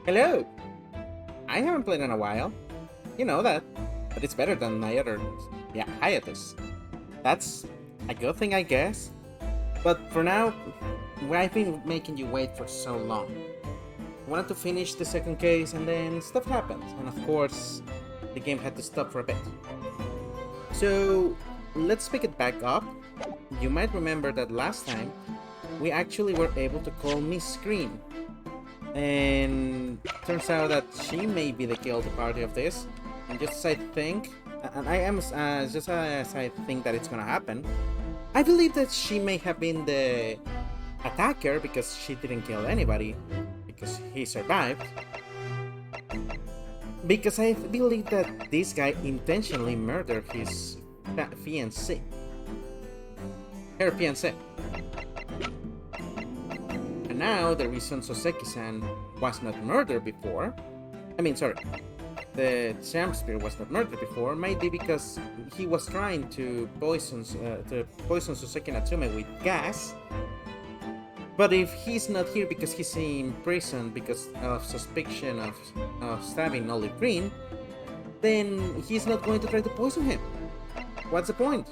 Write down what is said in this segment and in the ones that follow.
Hello! I haven't played in a while. You know that. But it's better than my other hiatus. That's a good thing, I guess. But for now, I've been making you wait for so long. I wanted to finish the second case and then stuff happened. And of course, the game had to stop for a bit. So, let's pick it back up. You might remember that last time, we actually were able to call Miss Green. And turns out that she may be the guilty party of this. And just as I think, and I am just as I think that it's gonna happen, I believe that she may have been the attacker because she didn't kill anybody, because he survived. Because I believe that this guy intentionally murdered his fiancée. Her fiancée. And now, the reason Soseki-san was not murdered before, the Shakespeare was not murdered before, might be because he was trying to poison Soseki Natsume with gas. But if he's not here because he's in prison because of suspicion of stabbing Olive Green, then he's not going to try to poison him. What's the point?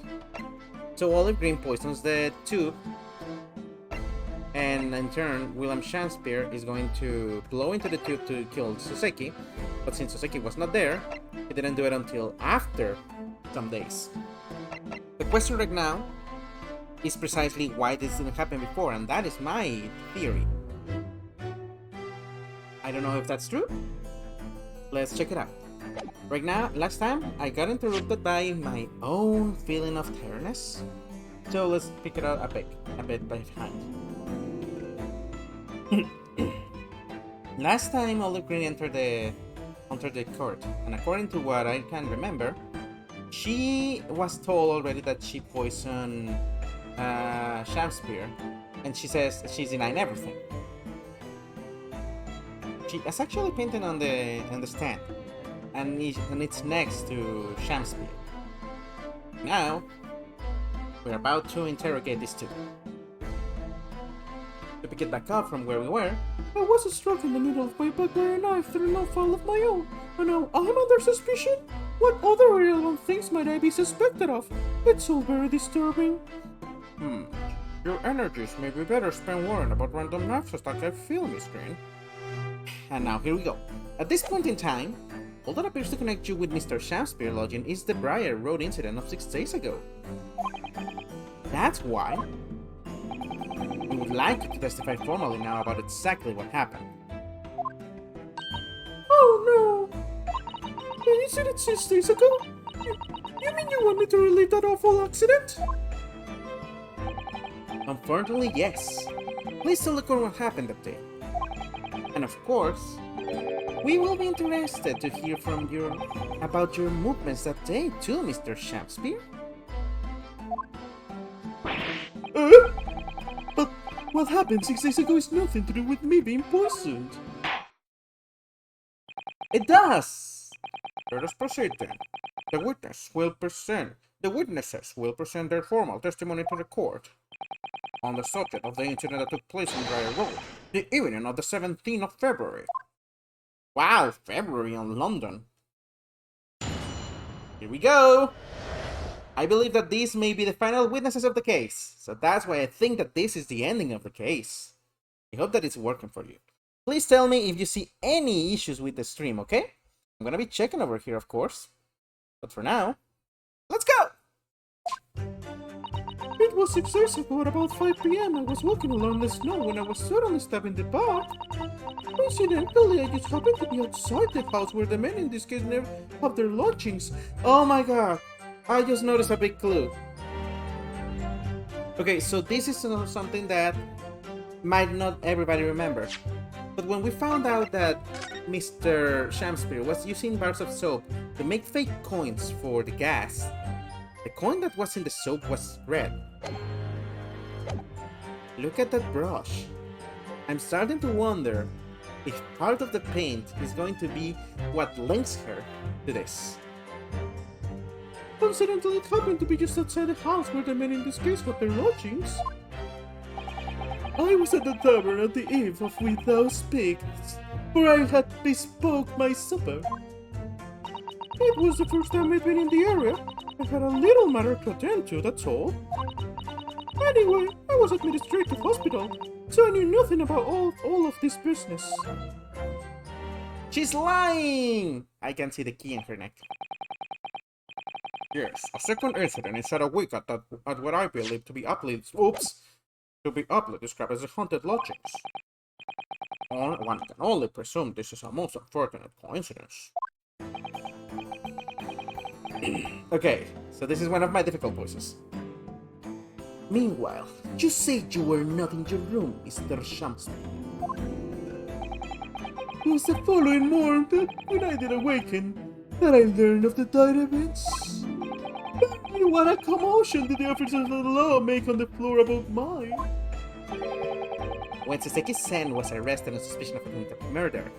So Olive Green poisons the tube, and in turn, William Shakespeare is going to blow into the tube to kill Soseki, but since Soseki was not there, he didn't do it until after some days. The question right now is precisely why this didn't happen before, and that is my theory. I don't know if that's true. Let's check it out. Right now, last time, I got interrupted by my own feeling of tiredness, so let's pick it out a bit behind. Last time Olive Green entered the court, and according to what I can remember, she was told already that she poisoned Shakespeare, and she says she's denying everything. She is actually painted on the stand, and it's next to Shakespeare. Now, we're about to interrogate these two. To pick it back up from where we were, I was struck in the middle of my back by a knife through no fault of my own, and now I'm under suspicion? What other irrelevant things might I be suspected of? It's all very disturbing. Your energies may be better spent worrying about random knife attacks I feel, Miss Green. And now here we go. At this point in time, all that appears to connect you with Mr. Shakespeare lodging is the Briar Road incident of 6 days ago. That's why we would like you to testify formally now about exactly what happened. Oh no! The incident 6 days ago? You mean you want me to relive that awful accident? Unfortunately, yes. Please tell the court what happened that day. And of course, we will be interested to hear from you about your movements that day too, Mr. Shakespeare. But what happened 6 days ago is nothing to do with me being poisoned. It does! Let us proceed then. The witnesses will present their formal testimony to the court on the subject of the incident that took place on Briar Road, the evening of the 17th of February. Wow, February in London. Here we go! I believe that these may be the final witnesses of the case, so that's why I think that this is the ending of the case. I hope that it's working for you. Please tell me if you see any issues with the stream, okay? I'm gonna be checking over here, of course. But for now, let's go! It was 6 days ago at about 5 PM. I was walking along the snow when I was suddenly stabbed in the back. Coincidentally, I just happened to be outside the house where the men in this case never have their lodgings. Oh my god, I just noticed a big clue. Okay, so this is something that might not everybody remember. But when we found out that Mr. Shakespeare was using bars of soap to make fake coins for the gas, the coin that was in the soap was red. Look at that brush. I'm starting to wonder if part of the paint is going to be what links her to this. Coincidentally, it happened to be just outside the house where the men in this case got their lodgings. I was at the tavern at the eve of Without Speaks for I had bespoke my supper. It was the first time I'd been in the area. I had a little matter to attend to, that's all. Anyway, I was admitted straight to hospital, so I knew nothing about all of this business. She's lying! I can see the key in her neck. Yes, a second incident inside a week at what I believe to be uplet described as the haunted lodgings. One can only presume this is a most unfortunate coincidence. Okay, so this is one of my difficult voices. Meanwhile, you said you were not in your room, Mr. Shamsby. It was the following morning that when I did awaken, that I learned of the dire events. What a commotion did the officers of the law make on the floor above mine? When Soseki-sen was arrested on suspicion of attempted murder.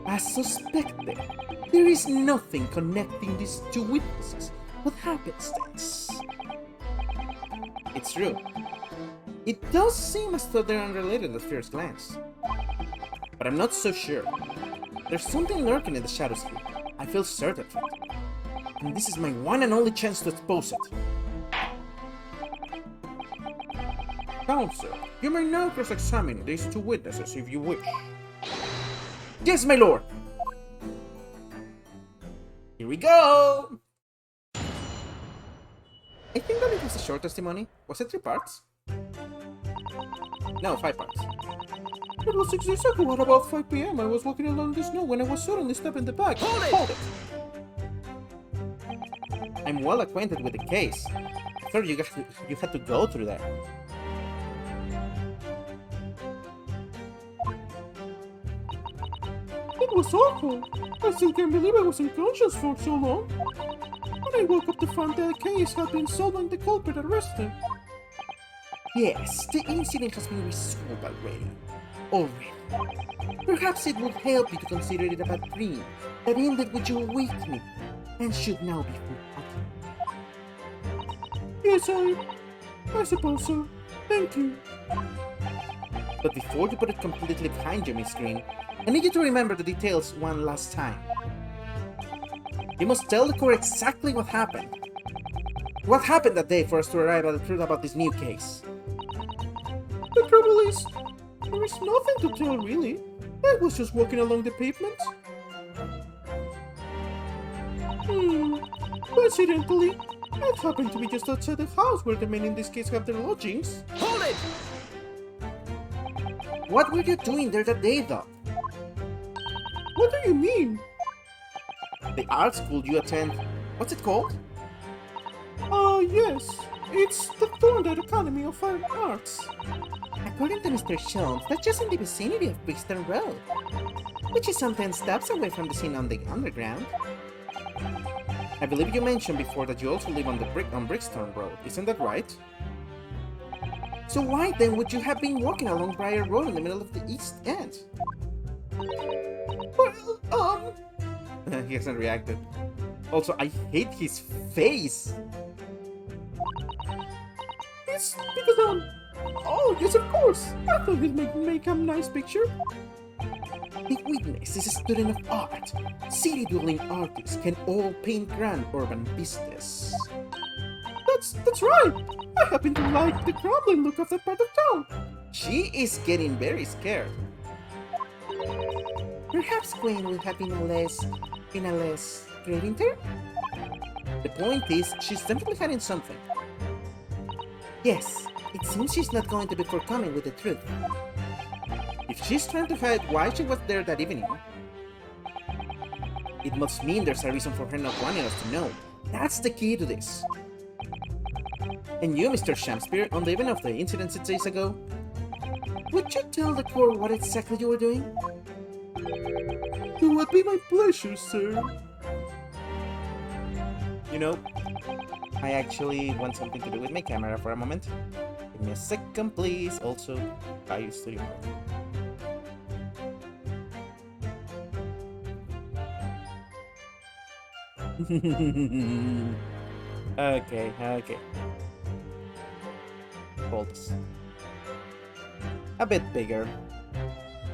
As suspected, there is nothing connecting these two witnesses but happenstance. It's true. It does seem as though they're unrelated at first glance. But I'm not so sure. There's something lurking in the shadows here. I feel certain of it. And this is my one and only chance to expose it. Counsel, you may now cross-examine these two witnesses if you wish. Yes, my lord! Here we go! I think that it was a short testimony. Was it 3 parts? No, 5 parts. It was 6 days ago at about 5 PM. I was walking along the snow when I was suddenly stabbed in the back. Hold it! I'm well acquainted with the case. I thought you had to go through that. It was awful. I still can't believe I was unconscious for so long. When I woke up to find that the case had been solved and the culprit arrested. Yes, the incident has been resolved already. Perhaps it would help you to consider it a bad dream that ended with your awakening and should now be forgotten. Yes, I suppose so. Thank you. But before you put it completely behind you, Miss Green, I need you to remember the details one last time. You must tell the court exactly what happened. What happened that day for us to arrive at the truth about this new case? The trouble is, there is nothing to tell really. I was just walking along the pavement. Coincidentally, I happened to be just outside the house where the men in this case have their lodgings. Hold it! What were you doing there that day, though? What do you mean? The art school you attend, what's it called? Yes. It's the Thorndale Academy of Fine Arts. According to Mr. Shelms, that's just in the vicinity of Brixton Road, which is some 10 steps away from the scene on the underground. I believe you mentioned before that you also live on Brixton Road, isn't that right? So why then would you have been walking along Briar Road in the middle of the East End? Well, he hasn't reacted. Also, I hate his face! It's because, oh, yes, of course! I thought he'd make a nice picture. The witness is a student of art. City-dwelling artists can all paint grand urban vistas. That's right! I happen to like the crumbling look of that part of town. She is getting very scared. Perhaps Gwen will have been a less great intern? The point is, she's definitely hiding something. Yes, it seems she's not going to be forthcoming with the truth. If she's trying to hide why she was there that evening, it must mean there's a reason for her not wanting us to know. That's the key to this. And you, Mr. Shakespeare, on the evening of the incident 6 days ago, would you tell the court what exactly you were doing? It would be my pleasure, sir. You know, I actually want something to do with my camera for a moment. Give me a second, please. Also, buy studio. Okay. Hold this. A bit bigger.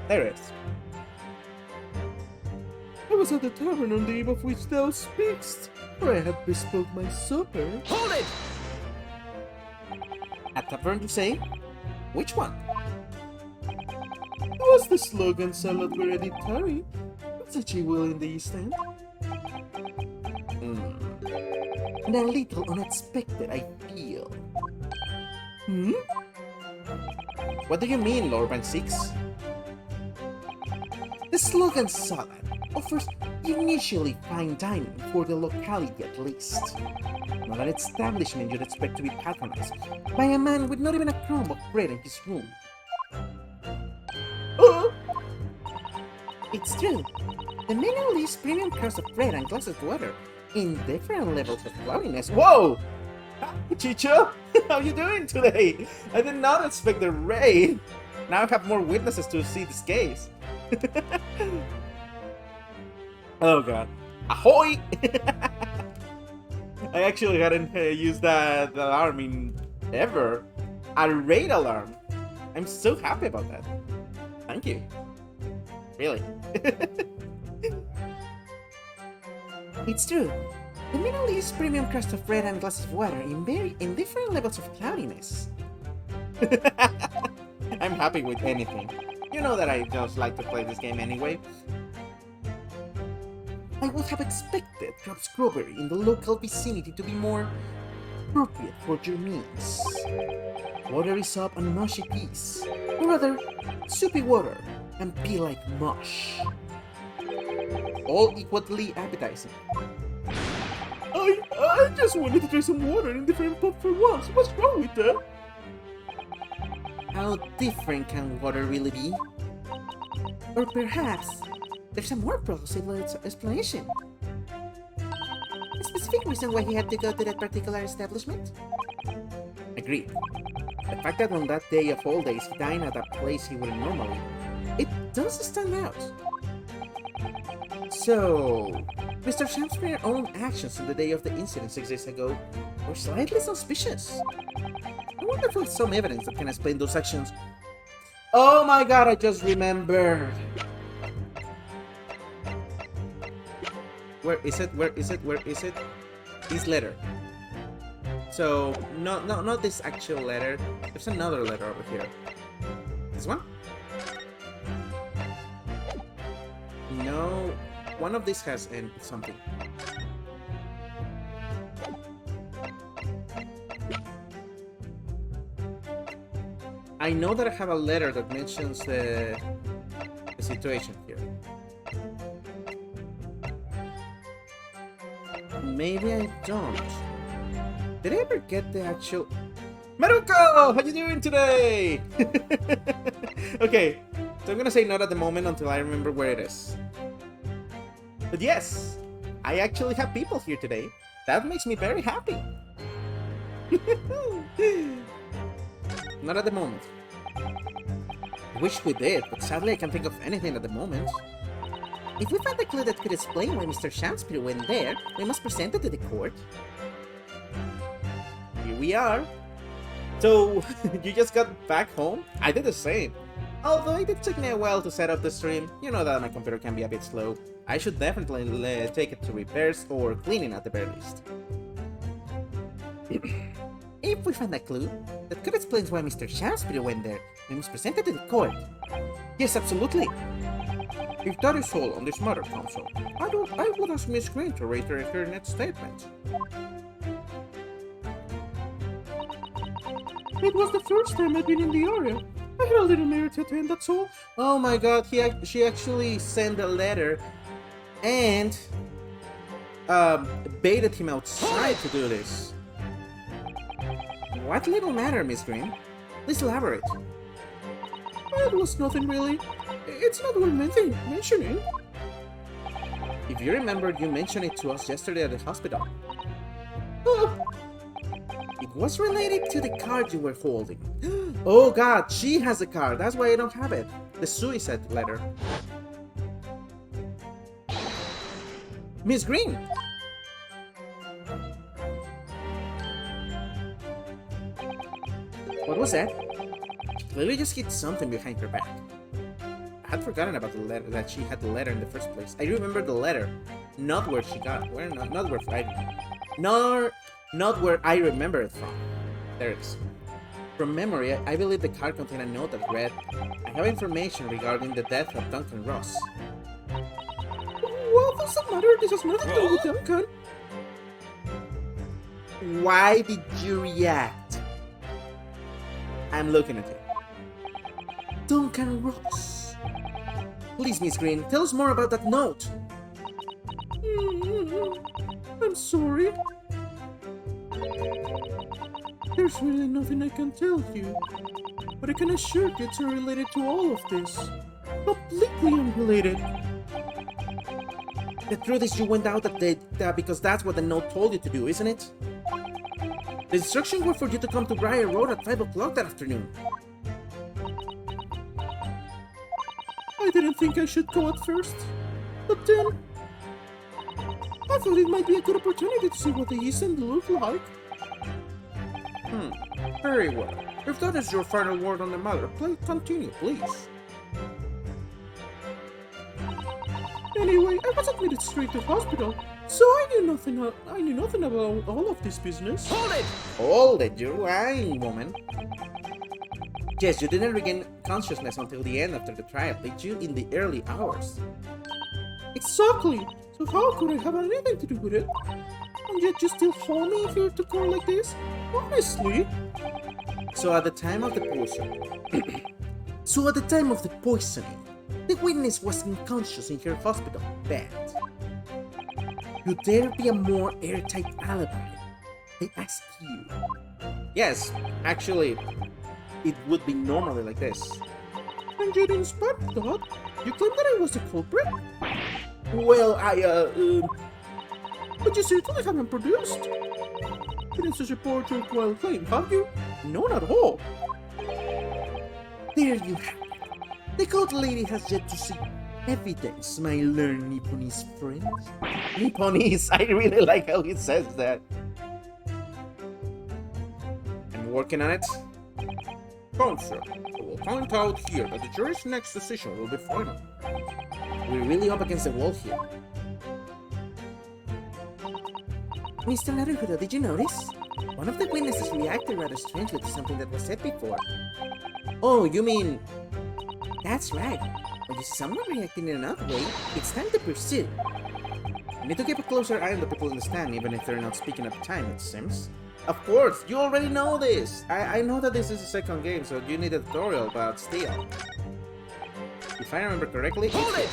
There it is. I was at the tavern on the eve of which thou speakst, where I had bespoke my supper. Hold it! A tavern, you say? Which one? Was the slogan somewhat hereditary? Such a will in the East End? And a little unexpected, I feel. Hmm? What do you mean, Lord Van Six? The slogan salad offers initially fine dining for the locality at least. Not an establishment you'd expect to be patronized by a man with not even a crumb of bread in his room. Oh! It's true. The menu leaves premium crust of bread and glasses of water in different levels of cloudiness. Whoa! Chicho, how you doing today? I did not expect the raid. Now I have more witnesses to see this case. Oh god. Ahoy! I actually hadn't used that alarm in ever. A raid alarm. I'm so happy about that. Thank you. Really. It's true. The menu leaves premium crust of bread and glasses of water in different levels of cloudiness. I'm happy with anything. You know that I just like to play this game anyway. I would have expected crab strawberry in the local vicinity to be more appropriate for your meals. Watery soup and mushy peas, or rather, soupy water and pea like mush. All equally appetizing. I just wanted to try some water in different pub for once. What's wrong with that? How different can water really be? Or perhaps there's a more plausible explanation. A specific reason why he had to go to that particular establishment? Agreed. The fact that on that day of all days he dined at a place he wouldn't normally, it does stand out. So, Mr. Shamspeare's own actions on the day of the incident 6 days ago were slightly suspicious. I wonder if there's some evidence that can explain those actions. Oh my god, I just remembered! Where is it? Where is it? Where is it? This letter. So, not this actual letter. There's another letter over here. This one? No, one of these has something. I know that I have a letter that mentions the situation here. Maybe I don't. Did I ever get the actual... Maruko! How you doing today? Okay, so I'm gonna say not at the moment until I remember where it is. But yes, I actually have people here today. That makes me very happy. Not at the moment. I wish we did, but sadly I can't think of anything at the moment. If we find a clue that could explain why Mr. Shakespeare went there, we must present it to the court. Here we are. So, you just got back home? I did the same. Although it did take me a while to set up the stream, you know that my computer can be a bit slow. I should definitely take it to repairs or cleaning at the very least. If we find a clue that could explain why Mr. Shakespeare went there, we must present it to the court. Yes, absolutely. If that is all on this matter, counsel, I would ask Miss Green to reiterate her next statement. It was the first time I'd been in the area. I had a little matter to attend, that's all. Oh my god, she actually sent a letter and baited him outside to do this. What little matter, Miss Green? Please elaborate. It was nothing really. It's not worth mentioning. If you remember, you mentioned it to us yesterday at the hospital. It was related to the card you were holding. Oh god, she has the card. That's why I don't have it. The suicide letter. Miss Green! What was that? She clearly just hit something behind her back. had forgotten about the letter, that she had the letter in the first place. I remember the letter, not where she got, where not where I, not where I remember it from. There it is. From memory, I believe the card contained a note that read, "I have information regarding the death of Duncan Ross." What does it matter? This has nothing to do with Duncan. Why did you react? I'm looking at it. Duncan Ross. Please, Miss Green, tell us more about that note. I'm sorry. There's really nothing I can tell you, but I can assure you it's unrelated to all of this. Completely unrelated. The truth is you went out because that's what the note told you to do, isn't it? The instructions were for you to come to Briar Road at 5 o'clock that afternoon. I didn't think I should go at first, but then I thought it might be a good opportunity to see what the East End look like. Very well. If that is your final word on the matter, continue, please. Anyway, I was admitted straight to hospital, so I knew nothing about all of this business. Hold it, you're lying, woman. Yes, you didn't regain consciousness until the end after the trial, did you? In the early hours. Exactly. So how could I have anything to do with it? And yet you still hold me here to court like this? Honestly? So at the time of the poisoning, the witness was unconscious in her hospital bed. Could there be a more airtight alibi? I ask you. Yes, actually, it would be normally like this. And yet in spite of that, you claim that I was the culprit? Well, But you certainly haven't produced. Didn't such a poor worthwhile claim, have you? No, not at all. There you have it. The cold lady has yet to see evidence, my learned Nipponese friend. Nipponese, I really like how he says that. I'm working on it. Fine, sir. I will point out here that the jury's next decision will be final. We're really up against the wall here. Mr. Naruhodo, did you notice? One of the witnesses reacted rather strangely to something that was said before. Oh, you mean... That's right. When you see someone reacting in another way, it's time to pursue. You need to keep a closer eye on the people in the stand, even if they're not speaking at the time, it seems. Of course, you already know this! I know that this is a second game, so you need a tutorial, but still. If I remember correctly... Hold it!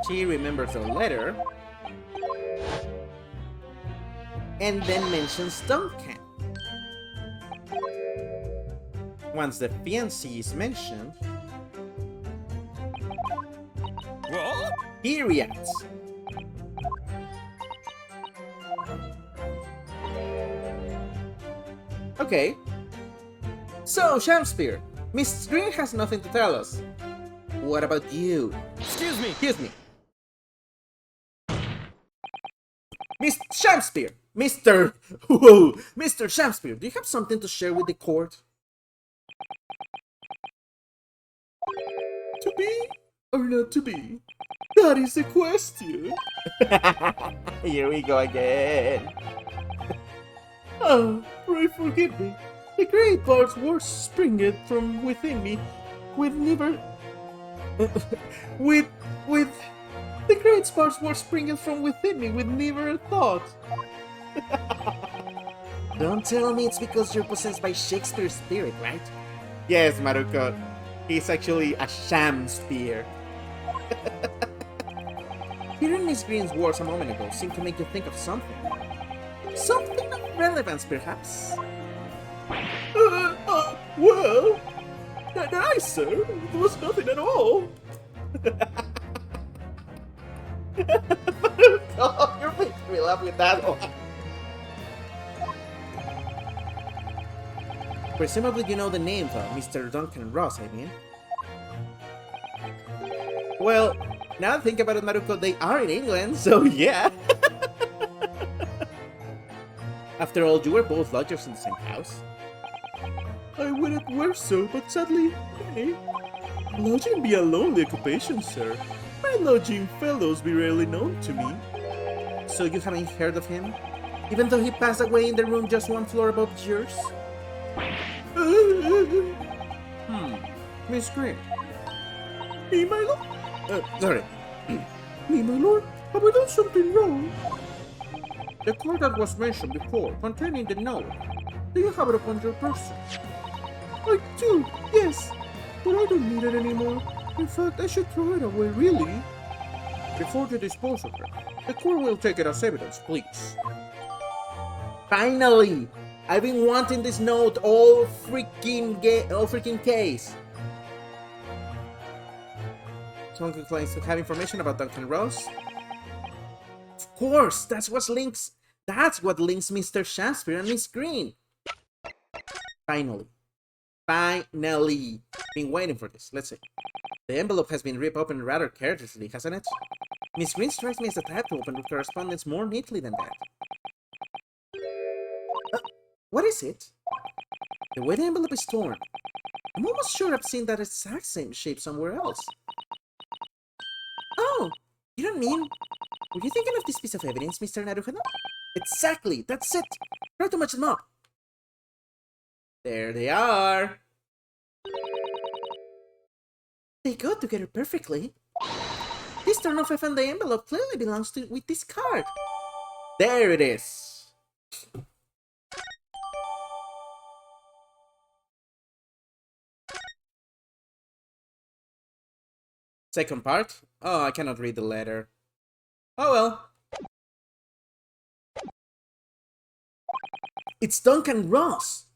She remembers the letter, and then mentions Duncan. Once the fiancé is mentioned, what? He reacts. Okay. So, Shamspear, Miss Green has nothing to tell us. What about you? Excuse me! Excuse me. Miss Shamspear! Mr. Shamspear, do you have something to share with the court? To be or not to be? That is the question. Here we go again. Ah, pray forgive me. The great parts were springing from within me, with never... with... The great sparks were springing from within me with never a thought. Don't tell me it's because you're possessed by Shakespeare's spirit, right? Yes, Maruko. He's actually a Shamspear. Hearing Miss Green's words a moment ago seemed to make you think of something. Something of relevance, perhaps? Well... I, sir, it was nothing at all. Oh, you're making me laugh with that one. Presumably you know the name of Mr. Duncan Ross, I mean. Well, now that I think about it, Maruko, they are in England, so yeah. After all, you were both lodgers in the same house. I wouldn't wear so, but sadly, hey. Lodging be a lonely occupation, sir. My lodging fellows be rarely known to me. So you haven't heard of him? Even though he passed away in the room just one floor above yours? Miss Green. Me, my lord? Sorry. Me, my lord? Have I done something wrong? The card that was mentioned before, containing the note. Do you have it upon your person? I do, yes. But I don't need it anymore. In fact, I should throw it away, really. Before you dispose of it, the court will take it as evidence, please. Finally! I've been wanting this note all freaking case. Someone claims to have information about Duncan Ross. Of course, that's what links Mr. Shakespeare and Miss Green. Finally. Been waiting for this. Let's see. The envelope has been ripped open rather carelessly, hasn't it? Miss Green strikes me as the type to open correspondence more neatly than that. What is it? The way the envelope is torn. I'm almost sure I've seen that exact same shape somewhere else. Oh, you don't mean... Were you thinking of this piece of evidence, Mr. Naruhana? Exactly, that's it. Try to match them up. There they are. They go together perfectly. This turn-off I found the envelope clearly belongs to with this card. There it is. Second part. Oh, I cannot read the letter. Oh well. It's Duncan Ross!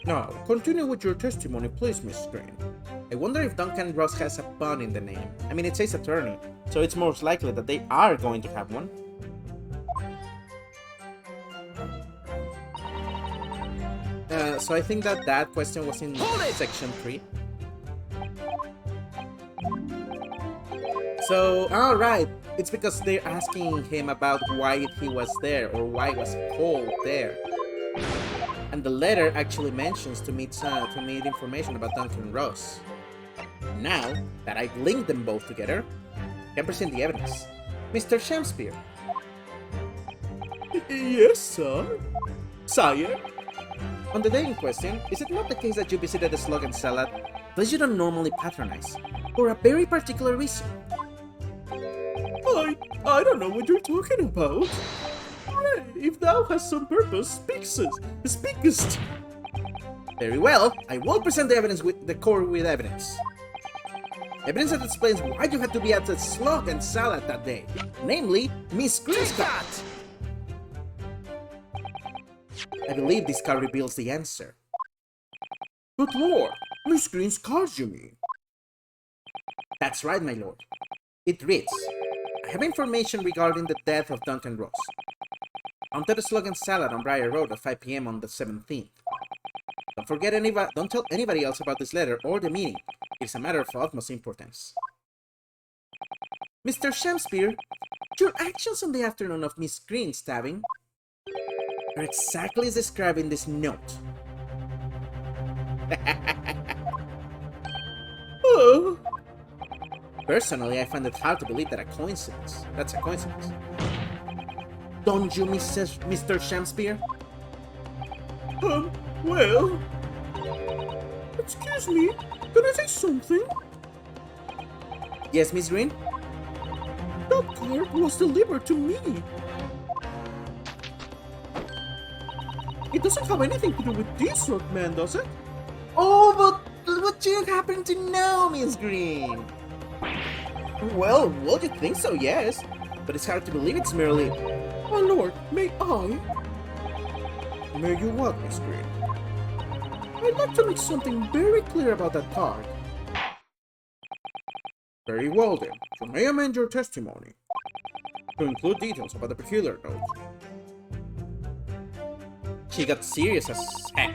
Now, continue with your testimony, please, Miss Green. I wonder if Duncan Ross has a pun in the name. I mean, it says attorney, so it's most likely that they are going to have one. So I think that question was in section 3. So, alright, it's because they're asking him about why he was there, or why was Paul there. And the letter actually mentions to meet information about Duncan Ross. Now that I've linked them both together, I can present the evidence. Mr. Shakespeare. Yes, sir. Sire? On the day in question, is it not the case that you visited the Slug and Salad, place you don't normally patronize, for a very particular reason? I don't know what you're talking about. Pray, if thou hast some purpose, speakest. Very well, I will present the evidence with the court with evidence. Evidence that explains why you had to be at the Slug and Salad that day, namely, Miss Green's card. I believe this card reveals the answer. Good lord, Miss Green's card, you mean? That's right, my lord. It reads, I have information regarding the death of Duncan Ross. Onto the Slug and Salad on Briar Road at 5 p.m. on the 17th. Don't tell anybody else about this letter or the meeting. It's a matter of utmost importance. Mr. Shakespeare, your actions on the afternoon of Miss Green's stabbing are exactly as described in this note. Oh. Personally, I find it hard to believe that's a coincidence. Don't you, Mr. Shakespeare? Well... Excuse me, can I say something? Yes, Miss Green? That card was delivered to me. It doesn't have anything to do with this rock man, does it? Oh, but what do you happen to know, Miss Green? Well, you think so, yes. But it's hard to believe it's merely... My lord, may I? May you what, Miss Green? I'd like to make something very clear about that card. Very well then, you may amend your testimony to include details about the peculiar note. She got serious as heck.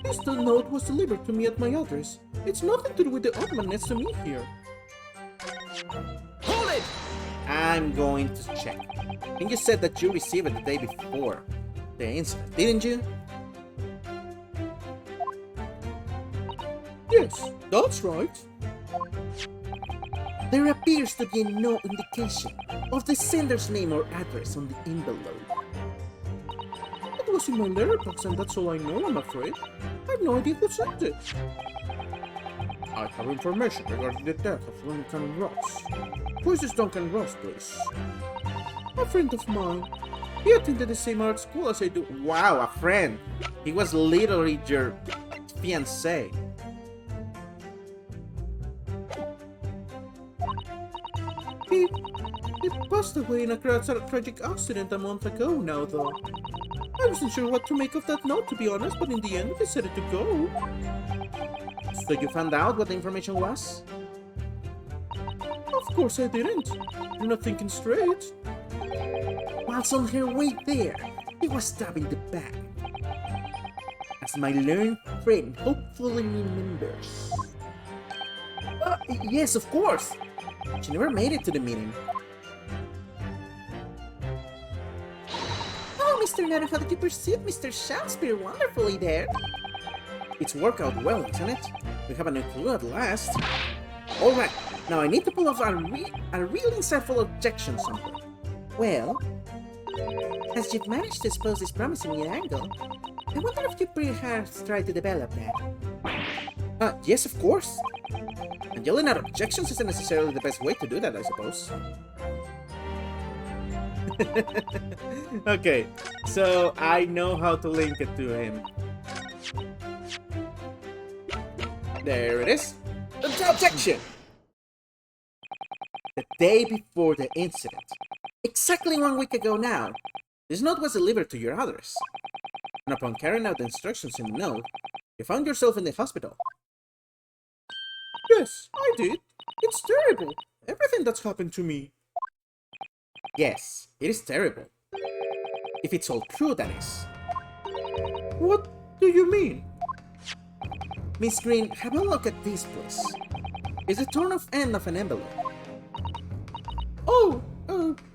This note was delivered to me at my address. It's nothing to do with the odd man next to me here. Hold it! I'm going to check. I think you said that you received it the day before the incident, didn't you? Yes, that's right. There appears to be no indication of the sender's name or address on the envelope. It was in my letterbox and that's all I know, I'm afraid. I have no idea who sent it. I have information regarding the death of Duncan Ross. Who is this Duncan Ross, please? A friend of mine. He attended the same art school as I do. Wow, a friend. He was literally your fiancé. He passed away in a tragic accident a month ago now, though. I wasn't sure what to make of that note, to be honest, but in the end, I decided to go. So you found out what the information was? Of course I didn't. You're not thinking straight. Whilst on her way there, he was stabbed in the back. As my learned friend hopefully remembers. Yes, of course. She never made it to the meeting. Oh, Mr. Naru, how did you perceive Mr. Shakespeare wonderfully there? It's worked out well, isn't it? We have a new clue at last. Alright, now I need to pull off a real insightful objection somewhere. Well, as you've managed to expose this promising new angle, I wonder if you perhaps try to develop that. Yes, of course. And yelling out objections isn't necessarily the best way to do that, I suppose. Okay, so I know how to link it to him. There it is. The objection! The day before the incident, exactly 1 week ago now, this note was delivered to your address. And upon carrying out the instructions in the note, you found yourself in the hospital. Yes, I did. It's terrible. Everything that's happened to me. Yes, it is terrible. If it's all true, that is. What do you mean? Miss Green, have a look at this, please. It's the torn off end of an envelope. Oh,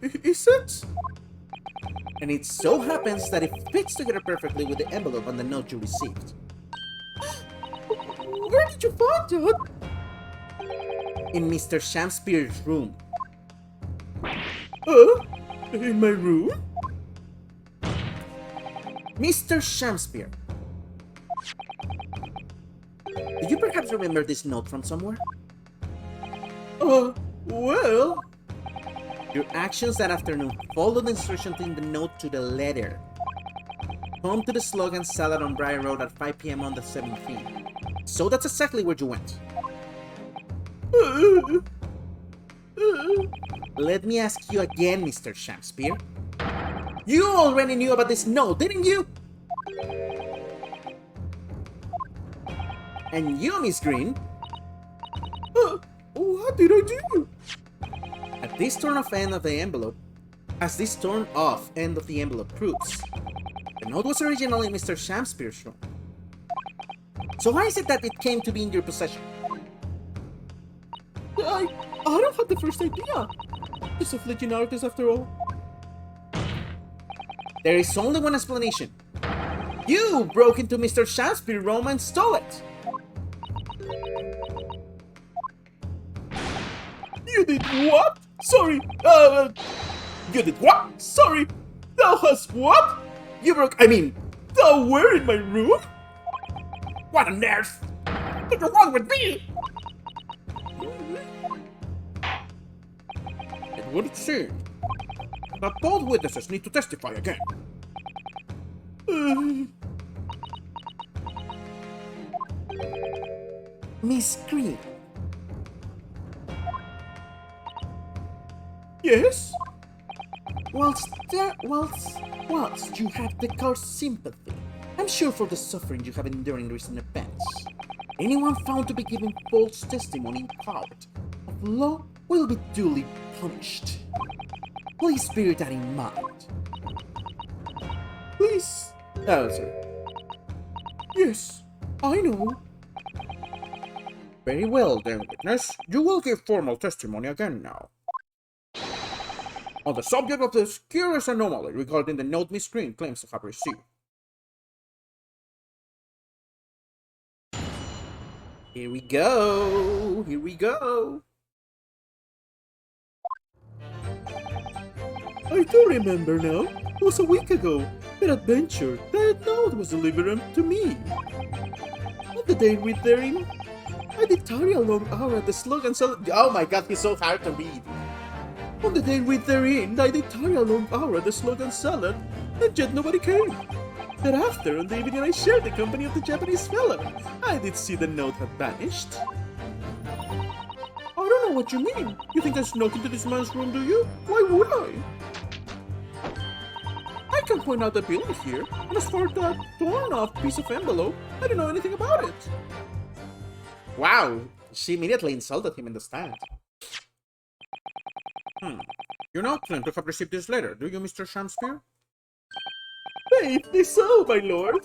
is it? And it so happens that it fits together perfectly with the envelope and the note you received. Where did you find that? In Mr. Shakespeare's room. In my room? Mr. Shakespeare. Do you perhaps remember this note from somewhere? Well... Your actions that afternoon followed the instructions in the note to the letter. Home to the Slogan Salad on Briar Road at 5 p.m. on the 17th. So that's exactly where you went. Let me ask you again, Mr. Shakespeare. You already knew about this note, didn't you? And you, Miss Green? What did I do? At this torn off end of the envelope, as this torn off end of the envelope proves, the note was originally in Mr. Shakespeare's room. So why is it that it came to be in your possession? I don't have the first idea. Just a fledgling artist after all. There is only one explanation. You broke into Mr. Shakespeare's room and stole it. You did what? Sorry, you did what? Sorry, thou hast what? Thou were in my room? What on earth? What's wrong with me? It would seem that both witnesses need to testify again. Miss Green. Yes? Whilst you have the cause sympathy, I'm sure for the suffering you have endured in recent events, anyone found to be giving false testimony in court of law will be duly punished. Please bear that in mind. Please. Oh, sorry. Yes, I know. Very well then, witness. You will give formal testimony again now. On the subject of this curious anomaly regarding the note Miss Green claims to have received. Here we go. Here we go. I do remember now. It was a week ago. An adventure that note was delivered to me. On the day we therein, I did tarry a long hour at the slogan salad. Oh my god, he's so hard to read. On the day we therein, I did tarry a long hour at the slogan salad, and yet nobody came. Thereafter, on the evening I shared the company of the Japanese fellow, I did see the note had vanished. I don't know what you mean. You think I snuck into this man's room, do you? Why would I? I can point out the bill here, and as for that torn-off piece of envelope, I don't know anything about it. Wow, she immediately insulted him in the stand. You're not claim to have received this letter, do you, Mr. Shamspeare? Faithfully so, my lord.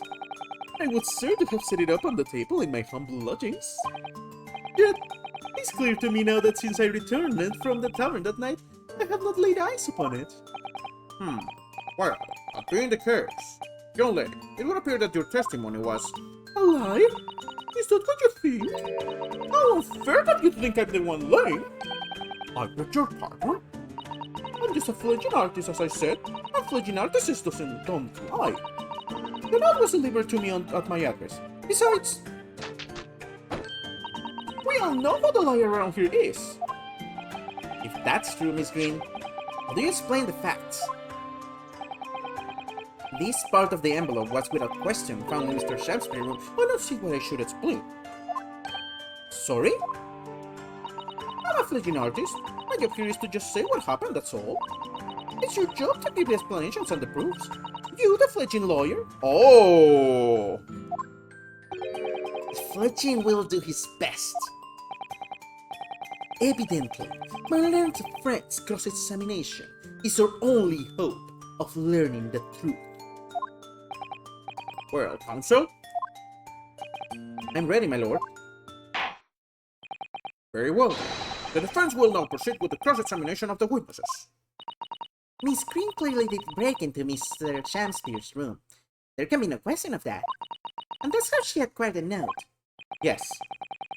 I would certainly have set it up on the table in my humble lodgings. Yet, it's clear to me now that since I returned from the tavern that night, I have not laid eyes upon it. Well, that being the case, young lady, it would appear that your testimony was... A lie? Is that what you think? How unfair that you think I'm the one lying! I beg your pardon? I'm just a fledgling artist, as I said. A fledgling artist don't lie. The note was delivered to me at my address. Besides, we all know who the liar around here is. If that's true, Miss Green, how do you explain the facts? This part of the envelope was without question found in Mr. Shamspeare's room. I don't see what I should explain. Sorry? I'm a fledgling artist. My job here is to just say what happened, that's all. It's your job to give the explanations and the proofs. You, the fledgling lawyer. Oh! Fletching will do his best. Evidently, my learned friend's cross-examination is our only hope of learning the truth. Well, counsel? I'm ready, my lord. Very well. The defense will now proceed with the cross-examination of the witnesses. Miss Green clearly did break into Mr. Shamspeare's room. There can be no question of that. And that's how she acquired the note. Yes,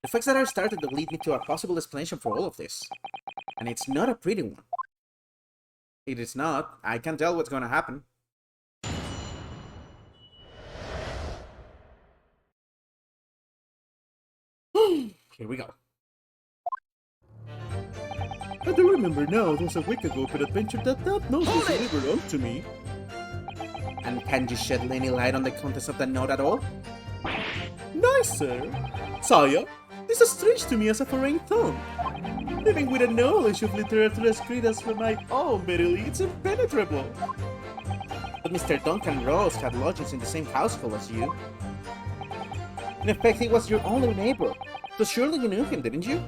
the facts that are started to lead me to a possible explanation for all of this. And it's not a pretty one. It is not. I can tell what's going to happen. Here we go. I do remember now, it was a week ago, but adventure that note was delivered unto me. And can you shed any light on the contents of the note at all? Nice, sir. Sire, this is strange to me as a foreign tongue. Living with a knowledge of literature as great as for my own, verily, it's impenetrable. But Mr. Duncan Rose had lodgings in the same household as you. In effect, he was your only neighbor. So surely you knew him, didn't you?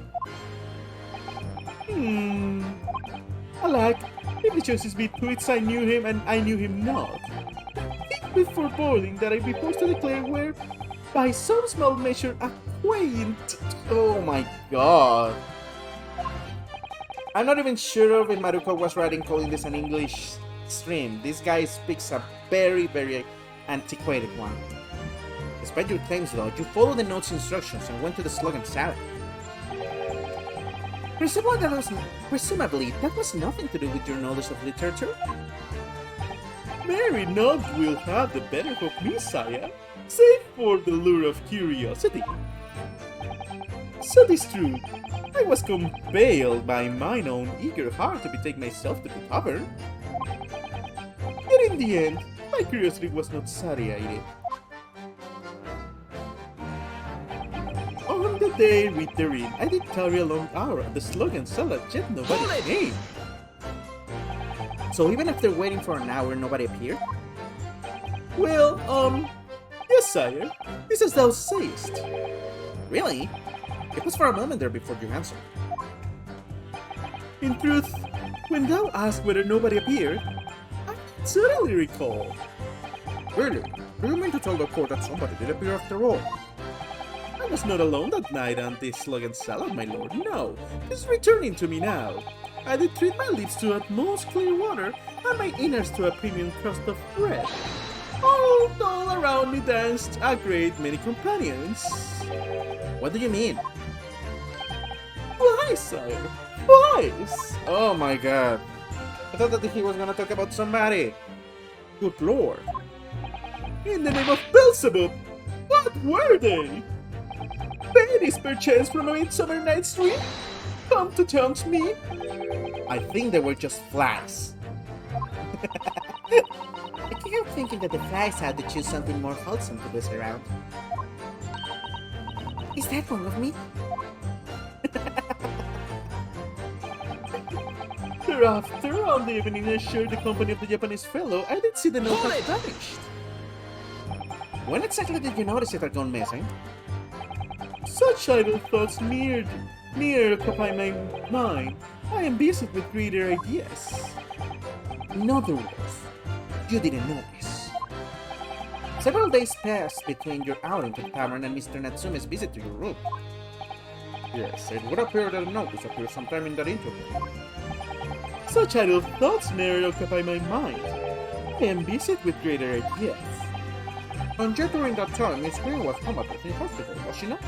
Alack, if the choices be tweets, I knew him and I knew him not. Think before boiling that I be forced to declare where, by some small measure, acquaint. Oh my god. I'm not even sure if Maruko was right in calling this an English stream. This guy speaks a very, very antiquated one. Despite your claims though, you followed the note's instructions and went to the slogan salad. Presumably, that was nothing to do with your knowledge of literature? Mary none will have the better of me, sire, save for the lure of curiosity. So 'tis true, I was compelled by mine own eager heart to betake myself to the tavern. Yet in the end, my curiosity was not satiated. On the day we therein, I did tarry a long hour at the slogan salad, yet nobody came. So even after waiting for an hour, nobody appeared? Well, yes, sire. This as thou sayest. Really? It was for a moment there before you answered. In truth, when thou asked whether nobody appeared, I certainly recall. Really? Do you mean to tell the court that somebody did appear after all? I was not alone that night on this slogan salad, my lord. No, it's returning to me now. I did treat my lips to utmost clear water and my innards to a premium crust of bread. All around me danced a great many companions. What do you mean? Flies, sire! Flies! Oh my god. I thought that he was gonna talk about somebody. Good lord! In the name of Beelzebub! What were they? Pennies perchance from a midsummer night's dream? Come to taunt me? I think they were just flies. I keep thinking that the flies had to choose something more wholesome to whisk around. Is that wrong of me? Thereafter, on the evening I shared the company of the Japanese fellow, I did see the note had vanished. When exactly did you notice it had gone missing? Such idle thoughts near occupy my mind. I am busy with greater ideas. In other words, you didn't notice. Several days passed between your outing to the tavern and Mr. Natsume's visit to your room. Yes, it would appear that a note disappeared sometime in that interval. Such idle thoughts near occupy my mind. I am busy with greater ideas. And yet during that time, Miss Green was comatose in hospital, was she not?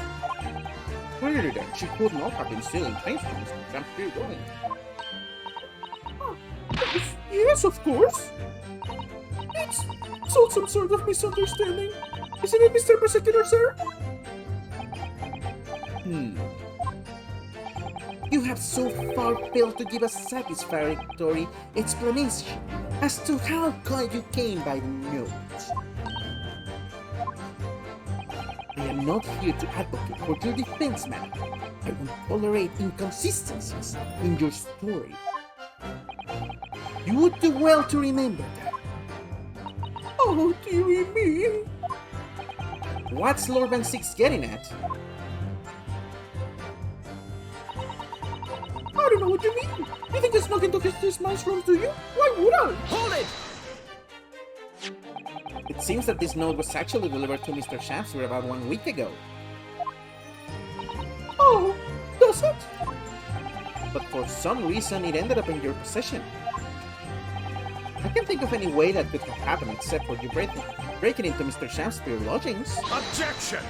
Clearly then, she could not have been stealing things from Mr. Champion's building. Yes, of course. It's all some sort of misunderstanding. Isn't it, Mr. Prosecutor, sir? You have so far failed to give a satisfactory explanation as to how you came by the note. I am not here to advocate for your defense, madam. I won't tolerate inconsistencies in your story. You would do well to remember that. Oh, dearie me. What's Lord Van Six getting at? I don't know what you mean. You think I snuck into this man's room, do you? Why would I? Hold it! It seems that this note was actually delivered to Mr. Shaftsbury about 1 week ago. Oh, does it? But for some reason it ended up in your possession. I can't think of any way that could have happened except for you breaking into Mr. Shaftsbury's lodgings. Objection!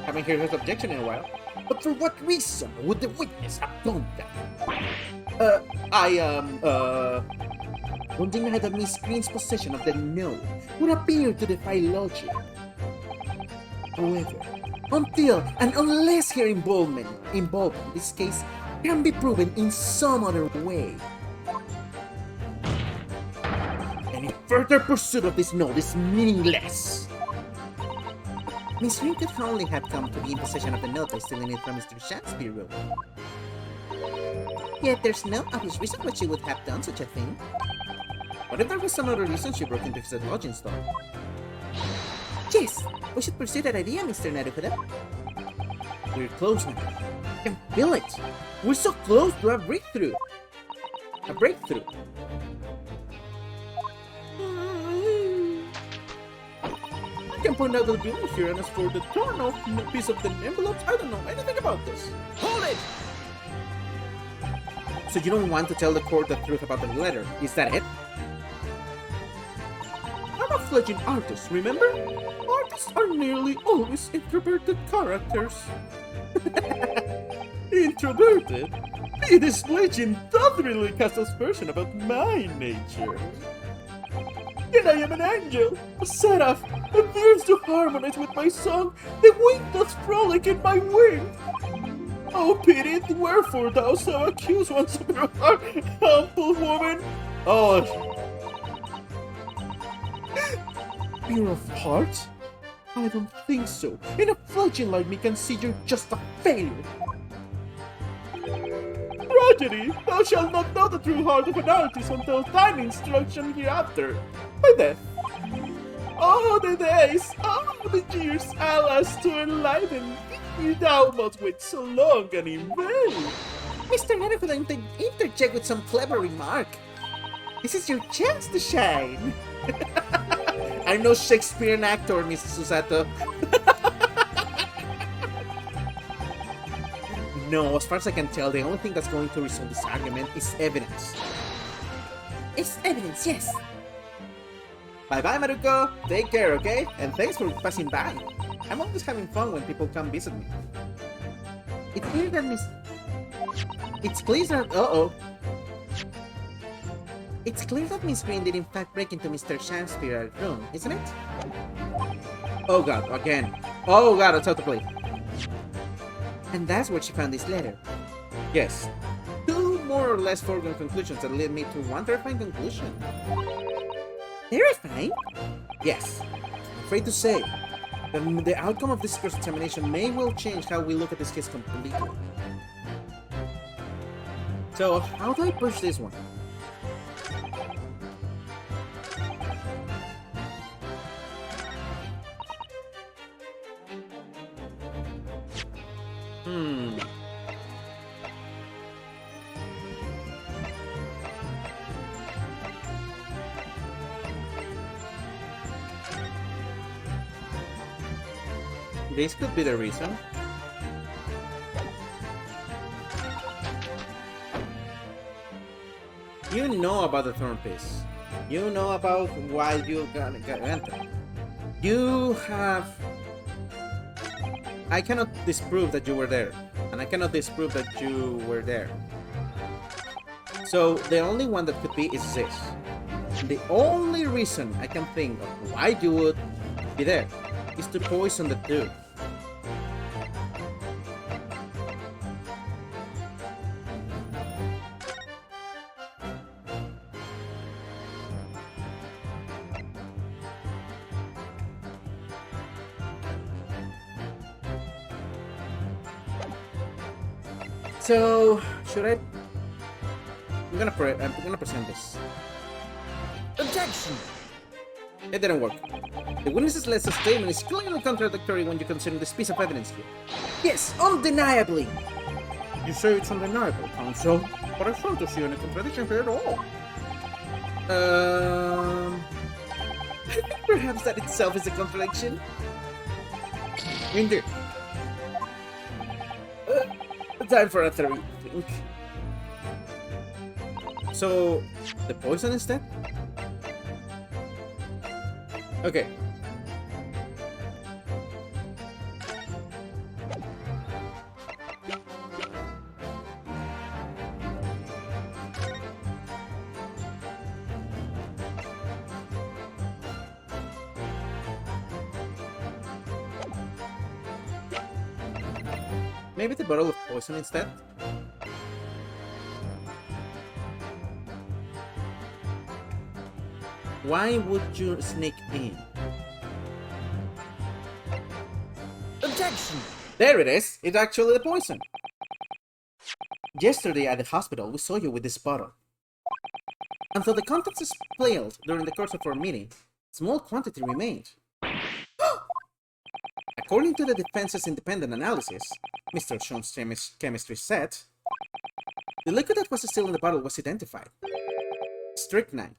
Haven't heard his objection in a while. But for what reason would the witness have done that? One deny that Miss Green's possession of the note would appear to defy logic. However, until and unless her involvement in this case can be proven in some other way, any further pursuit of this note is meaningless. Miss Green could only have come to be in possession of the note by stealing it from Mr. Shakespeare's room. Yet there's no obvious reason why she would have done such a thing. What if there was some other reason she broke into his lodgings though? Yes, we should pursue that idea, Mr. Naruhodo. We're close now. I can feel it. We're so close to a breakthrough. A breakthrough. I can point out the bill here, and as for the torn off piece of the envelope, I don't know anything about this. Hold it! So you don't want to tell the court the truth about the letter, is that it? I'm a fledgling artist, remember? Artists are nearly always introverted characters. Introverted? This fledgling doesn't really cast aspersion about my nature. Yet I am an angel, a seraph, appears to harmonize with my song, the wind does frolic in my wing. Oh, pity, wherefore thou so accuse one of your heart, humble woman? Oh, pure of heart? I don't think so. In a fledgling like me can see you're just a failure. Tragedy! Thou shalt not know the true heart of an artist until thine instruction hereafter. My death. Oh, the days! Oh, the years! Alas, to enlighten thee, thou must wait so long and in vain. Mr. Naruhodo, interject with some clever remark. This is your chance to shine. I'm no Shakespearean actor, Mrs. Susato. No, as far as I can tell, the only thing that's going to resolve this argument is evidence. It's evidence, yes. Bye-bye, Maruko. Take care, okay? And thanks for passing by. I'm always having fun when people come visit me. It's clear that It's clear that... Uh-oh. It's clear that Miss Green did in fact break into Mr. Shakespeare's room, isn't it? Oh god, again. Oh god, that's how to play. And that's where she found this letter. Yes. Two more or less foregone conclusions that lead me to one terrifying conclusion. Terrifying? Yes. I'm afraid to say that the outcome of this cross-examination may well change how we look at this case completely. So, how do I push this one? This could be the reason. You know about the thorn piece. You know about why you got entered. You have... I cannot disprove that you were there. And I cannot disprove that you were there. So the only one that could be is this. The only reason I can think of why you would be there is to poison the dude. So, should I? I'm gonna present this. Objection! It didn't work. The witness's last statement is clearly contradictory when you consider this piece of evidence here. Yes, undeniably! You say it's undeniable, counsel, but I fail to see any contradiction here at all. I think perhaps that itself is a contradiction. Indeed. Time for a third drink. So, the poison instead? Okay. Maybe the bottle of poison instead? Why would you sneak in? Objection! There it is! It's actually the poison! Yesterday at the hospital, we saw you with this bottle. And though the contents spilled during the course of our meeting, a small quantity remained. According to the defense's independent analysis, Mr. Shum's chemistry set, the liquid that was still in the bottle was identified. Strychnine.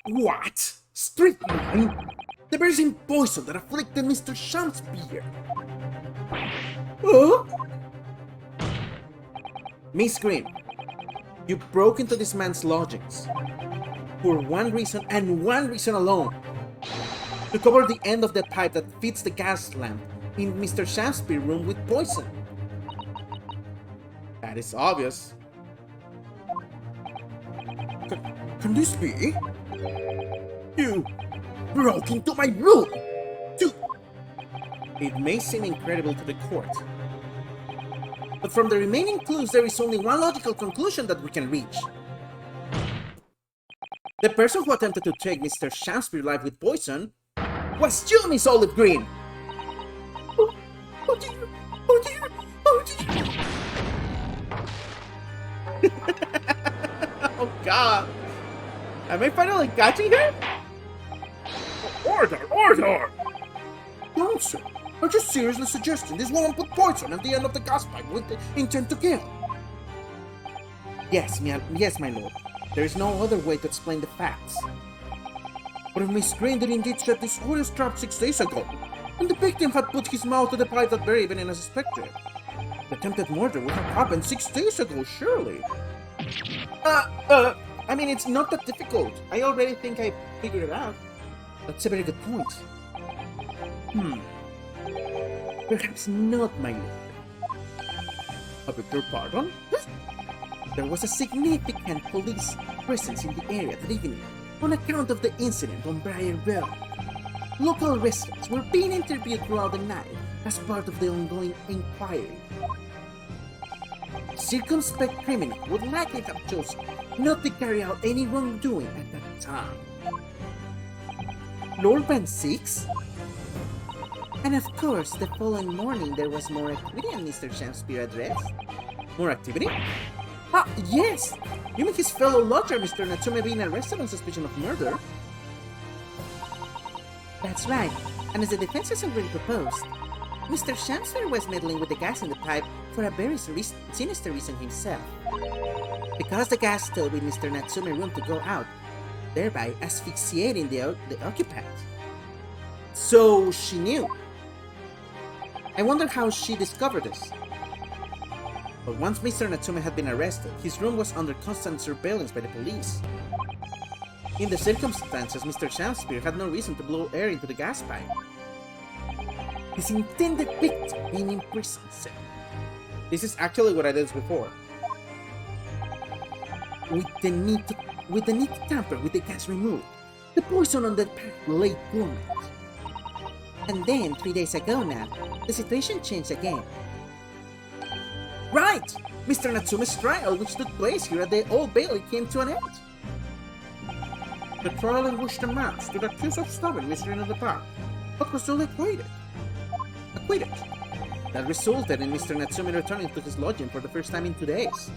What? Strychnine? The very same poison that afflicted Mr. Shakespeare. Oh? Miss Green, you broke into this man's lodgings for one reason and one reason alone. To cover the end of the pipe that feeds the gas lamp in Mr. Shakespeare's room with poison. That is obvious. Can this be? You broke into my room! It may seem incredible to the court, but from the remaining clues there is only one logical conclusion that we can reach. The person who attempted to take Mr. Shakespeare's life with poison was you, Miss Olive Green! Oh dear! Oh dear! Oh dear! Oh god! Am I finally catching her? Order! Order! Counsel, are you seriously suggesting this woman put poison at the end of the gas pipe with the intent to kill? Yes, my lord. There is no other way to explain the facts. But if Miss Green did indeed set this horrendous trap 6 days ago, and the victim had put his mouth to the pipe that very evening as suspected, the attempted murder would have happened 6 days ago, surely. I mean, it's not that difficult. I already think I figured it out. That's a very good point. Perhaps not, my lord. I beg your pardon? There was a significant police presence in the area that evening on account of the incident on Briar Road. Local residents were being interviewed throughout the night as part of the ongoing inquiry. Circumspect criminal would likely have chosen not to carry out any wrongdoing at that time. Lord Van 6? And of course, the following morning there was more activity on Mr. Shakespeare address. More activity? Ah, yes! You mean his fellow lodger, Mr. Natsume, being arrested on suspicion of murder? That's right, and as the defense has already proposed, Mr. Shakespeare was meddling with the gas in the pipe for a very sinister reason himself. Because the gas stole with Mr. Natsume room to go out, thereby asphyxiating the occupant. So she knew. I wonder how she discovered this. But once Mr. Natsume had been arrested, his room was under constant surveillance by the police. In the circumstances, Mr. Shakespeare had no reason to blow air into the gas pipe. His intended victim being in prison cell. This is actually what I did before. With the need to tamper with the gas removed, the poison on that pipe lay dormant. And then, 3 days ago now, the situation changed again. Right! Mr. Natsume's trial, which took place here at the Old Bailey, came to an end. The trial in which the man stood accused of stabbing Mr. in the back, but was still acquitted. That resulted in Mr. Natsume returning to his lodging for the first time in 2 days.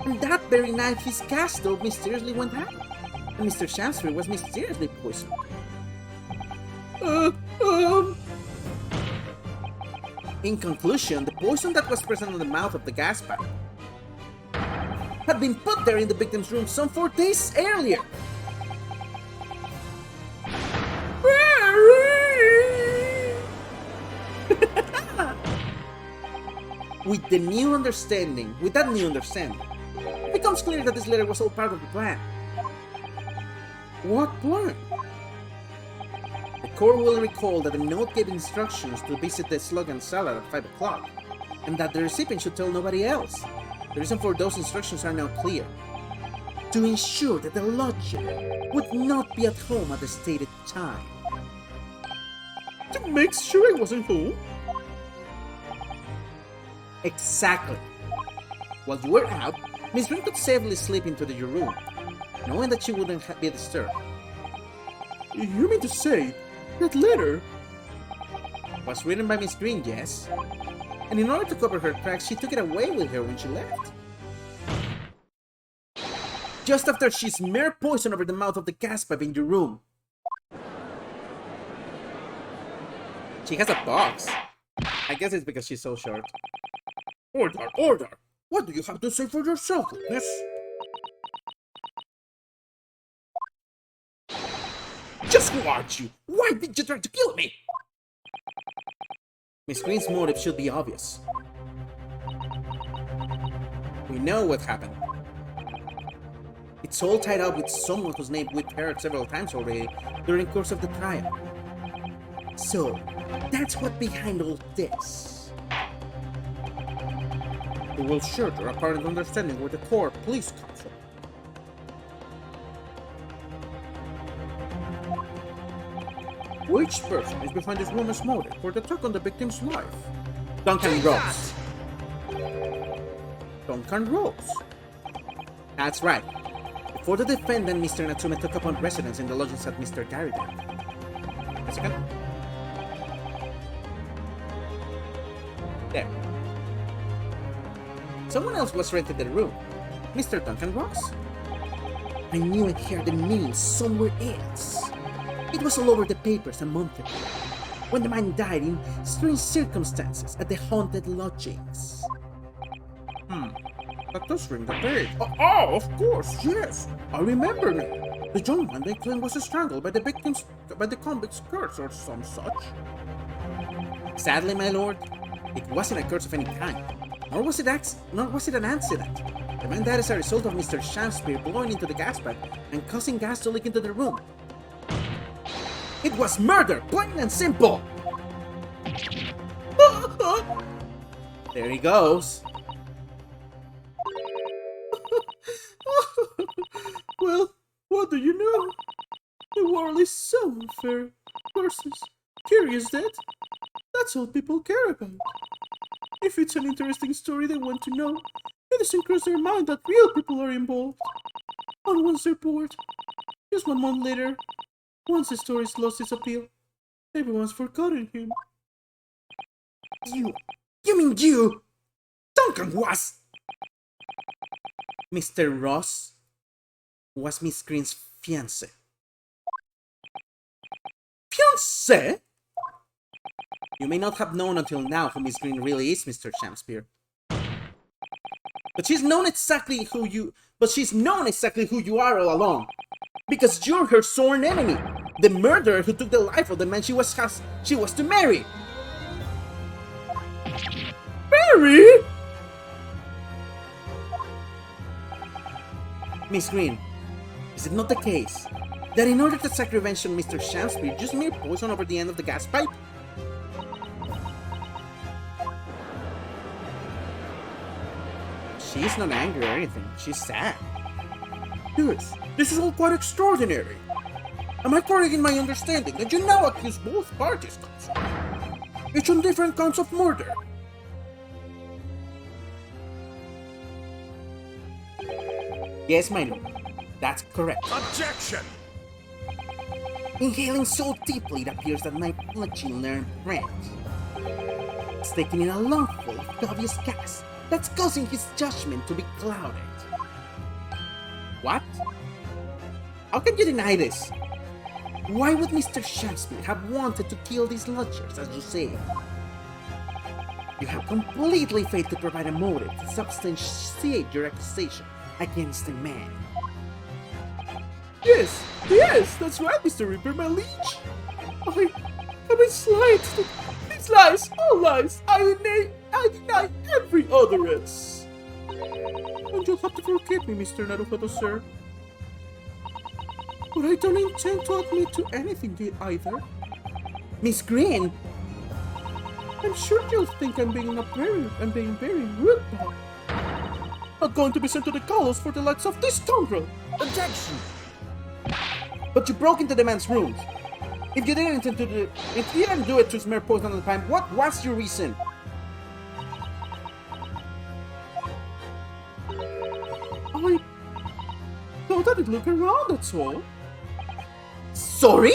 And that very night, his gas stove mysteriously went out, and Mr. Shakespeare was mysteriously poisoned. In conclusion, the poison that was present in the mouth of the gas pipe had been put there in the victim's room some 4 days earlier. With that new understanding, it becomes clear that this letter was all part of the plan. What plan? The court will recall that the note gave instructions to visit the slug and cellar at 5 o'clock, and that the recipient should tell nobody else. The reason for those instructions are now clear. To ensure that the lodger would not be at home at the stated time. To make sure he wasn't home? Exactly. While you were out, Miss Green could safely slip into your room, knowing that she wouldn't be disturbed. You mean to say that letter Was written by Miss Green, yes. And in order to cover her tracks, she took it away with her when she left. Just after she smeared poison over the mouth of the gas pipe in your room. She has a box. I guess it's because she's so short. Order, order! What do you have to say for yourself, miss? Just who are you? Why did you try to kill me? Miss Green's motive should be obvious. We know what happened. It's all tied up with someone whose name we've heard several times already during the course of the trial. So, that's what behind all this. We will share your apparent understanding with the court police counsel. Which person is behind this woman's motive for the attack on the victim's life? Duncan Rose. Duncan Rose. That's right. Before the defendant, Mr. Natsume took up on residence in the lodgings at Mr. Garrison. A second. There. Someone else was rented the room. Mr. Duncan Ross. I knew I'd heard the name somewhere else. It was all over the papers a month ago, when the man died in strange circumstances at the haunted lodgings. That does ring the bell. Oh, of course, yes. I remember now. The young man they claim was strangled by the convict's skirts or some such. Sadly, my lord, it wasn't a curse of any kind, nor was it an accident. The man died as a result of Mr. Shakespeare blowing into the gas pipe and causing gas to leak into the room. It was murder, plain and simple! There he goes. Well, what do you know? The world is so unfair. Horses, curious death. That's all people care about. If it's an interesting story they want to know, it doesn't cross their mind that real people are involved. And once they're bored, just 1 month later, once the story's lost its appeal, everyone's forgotten him. You mean you? Duncan was... Mr. Ross was Miss Green's fiancé. Fiancé? You may not have known until now who Miss Green really is, Mr. Shakespeare. But she's known exactly who you are all along. Because you're her sworn enemy. The murderer who took the life of the man she was to marry. Mary! Miss Green, is it not the case that in order to exact revenge on Mr. Shakespeare, you smeared poison over the end of the gas pipe? She's not angry or anything, she's sad. Yes, this is all quite extraordinary. Am I correct in my understanding that you now accuse both parties, each on different counts of murder? Yes, my lord, that's correct. Objection! Inhaling so deeply, it appears that my fledgling friend is taking in a lungful of obvious gas that's causing his judgment to be clouded. What? How can you deny this? Why would Mr. Shakespeare have wanted to kill these lodgers, as you say? You have completely failed to provide a motive to substantiate your accusation against the man. Yes, that's right, Mr. Reaper, my liege. I've been slighted. These lies, all lies. I deny every utterance. And you'll have to forgive me, Mr. Naruhodo, sir. But I don't intend to admit to anything either. Miss Green! I'm sure you'll think I'm being very rude now. I'm going to be sent to the gallows for the likes of this scoundrel. Objection! But you broke into the man's room. If you didn't do it to smear poison on the pipe, what was your reason? I thought I'd look around, that's all. Sorry?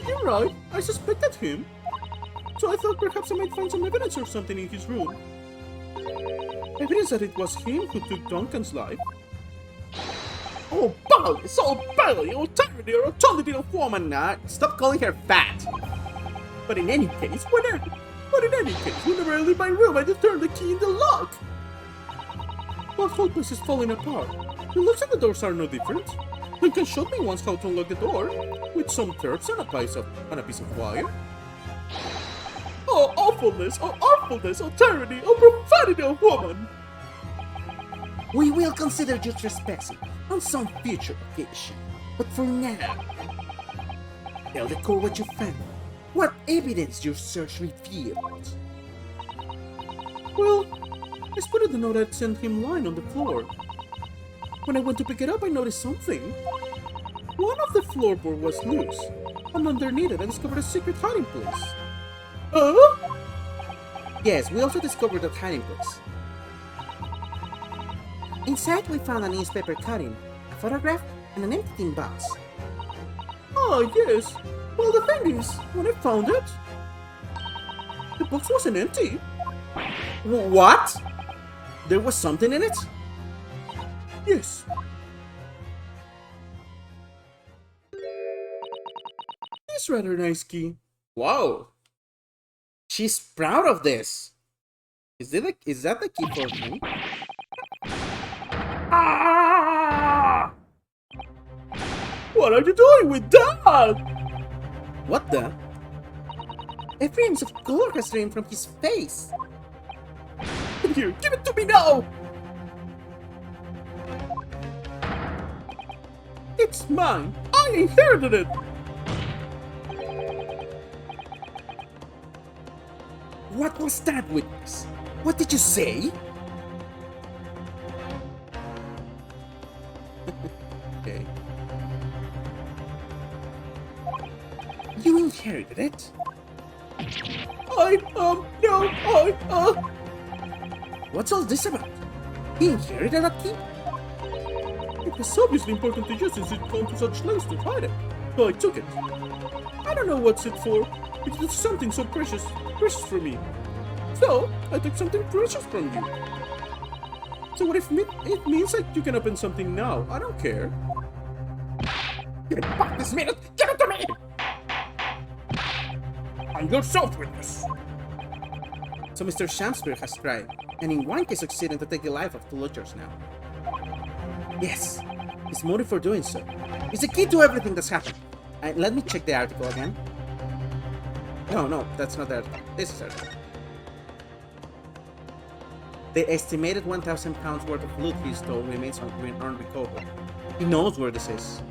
You're right, I suspected him. So I thought perhaps I might find some evidence or something in his room. Evidence that it was him who took Duncan's life. Oh, Bally, oh, tyranny, or rotundity of woman! Stop calling her fat! But in any case, whenever I leave my room, I just turn the key in the lock. The whole place is falling apart. The locks on the doors are no different. Duncan showed me once how to unlock the door, with some turps and a piece of wire. Oh, awfulness, oh, tyranny, oh, profanity of woman! We will consider you trespassing on some future occasion. But for now, tell the court what you found. What evidence your search revealed. Well, I spotted the note I'd sent him lying on the floor. When I went to pick it up, I noticed something. One of the floorboard was loose, and underneath it I discovered a secret hiding place. Yes, we also discovered that hiding place. Inside we found a newspaper cutting, a photograph, and an empty tin box. Ah, yes. Well, the thing is, when I found it, the box wasn't empty. What? There was something in it? Yes. It's rather nice key. Whoa. She's proud of this. Is that the key for me? Ah! What are you doing with that? What the? Ephraim's of color has drained from his face. Here, give it to me now! It's mine. I inherited it! What was that witness? What did you say? Okay. You inherited it? What's all this about? He inherited a key? It was obviously important to you since you'd gone to such lengths to hide it. So I took it. I don't know what's it for. It's something so precious for me. So, I took something precious from you. So what if it means that you can open something now? I don't care. Give it back this minute! Give it to me! I'm yourself witness. So Mr. Shamspear has tried, and in one case succeeded to take the life of two lookers now. Yes, his motive for doing so is the key to everything that's happened. Let me check the article again. No, that's not the article. This is the article. The estimated 1,000 pounds worth of loot he stole remains unrecoverable. He knows where this is.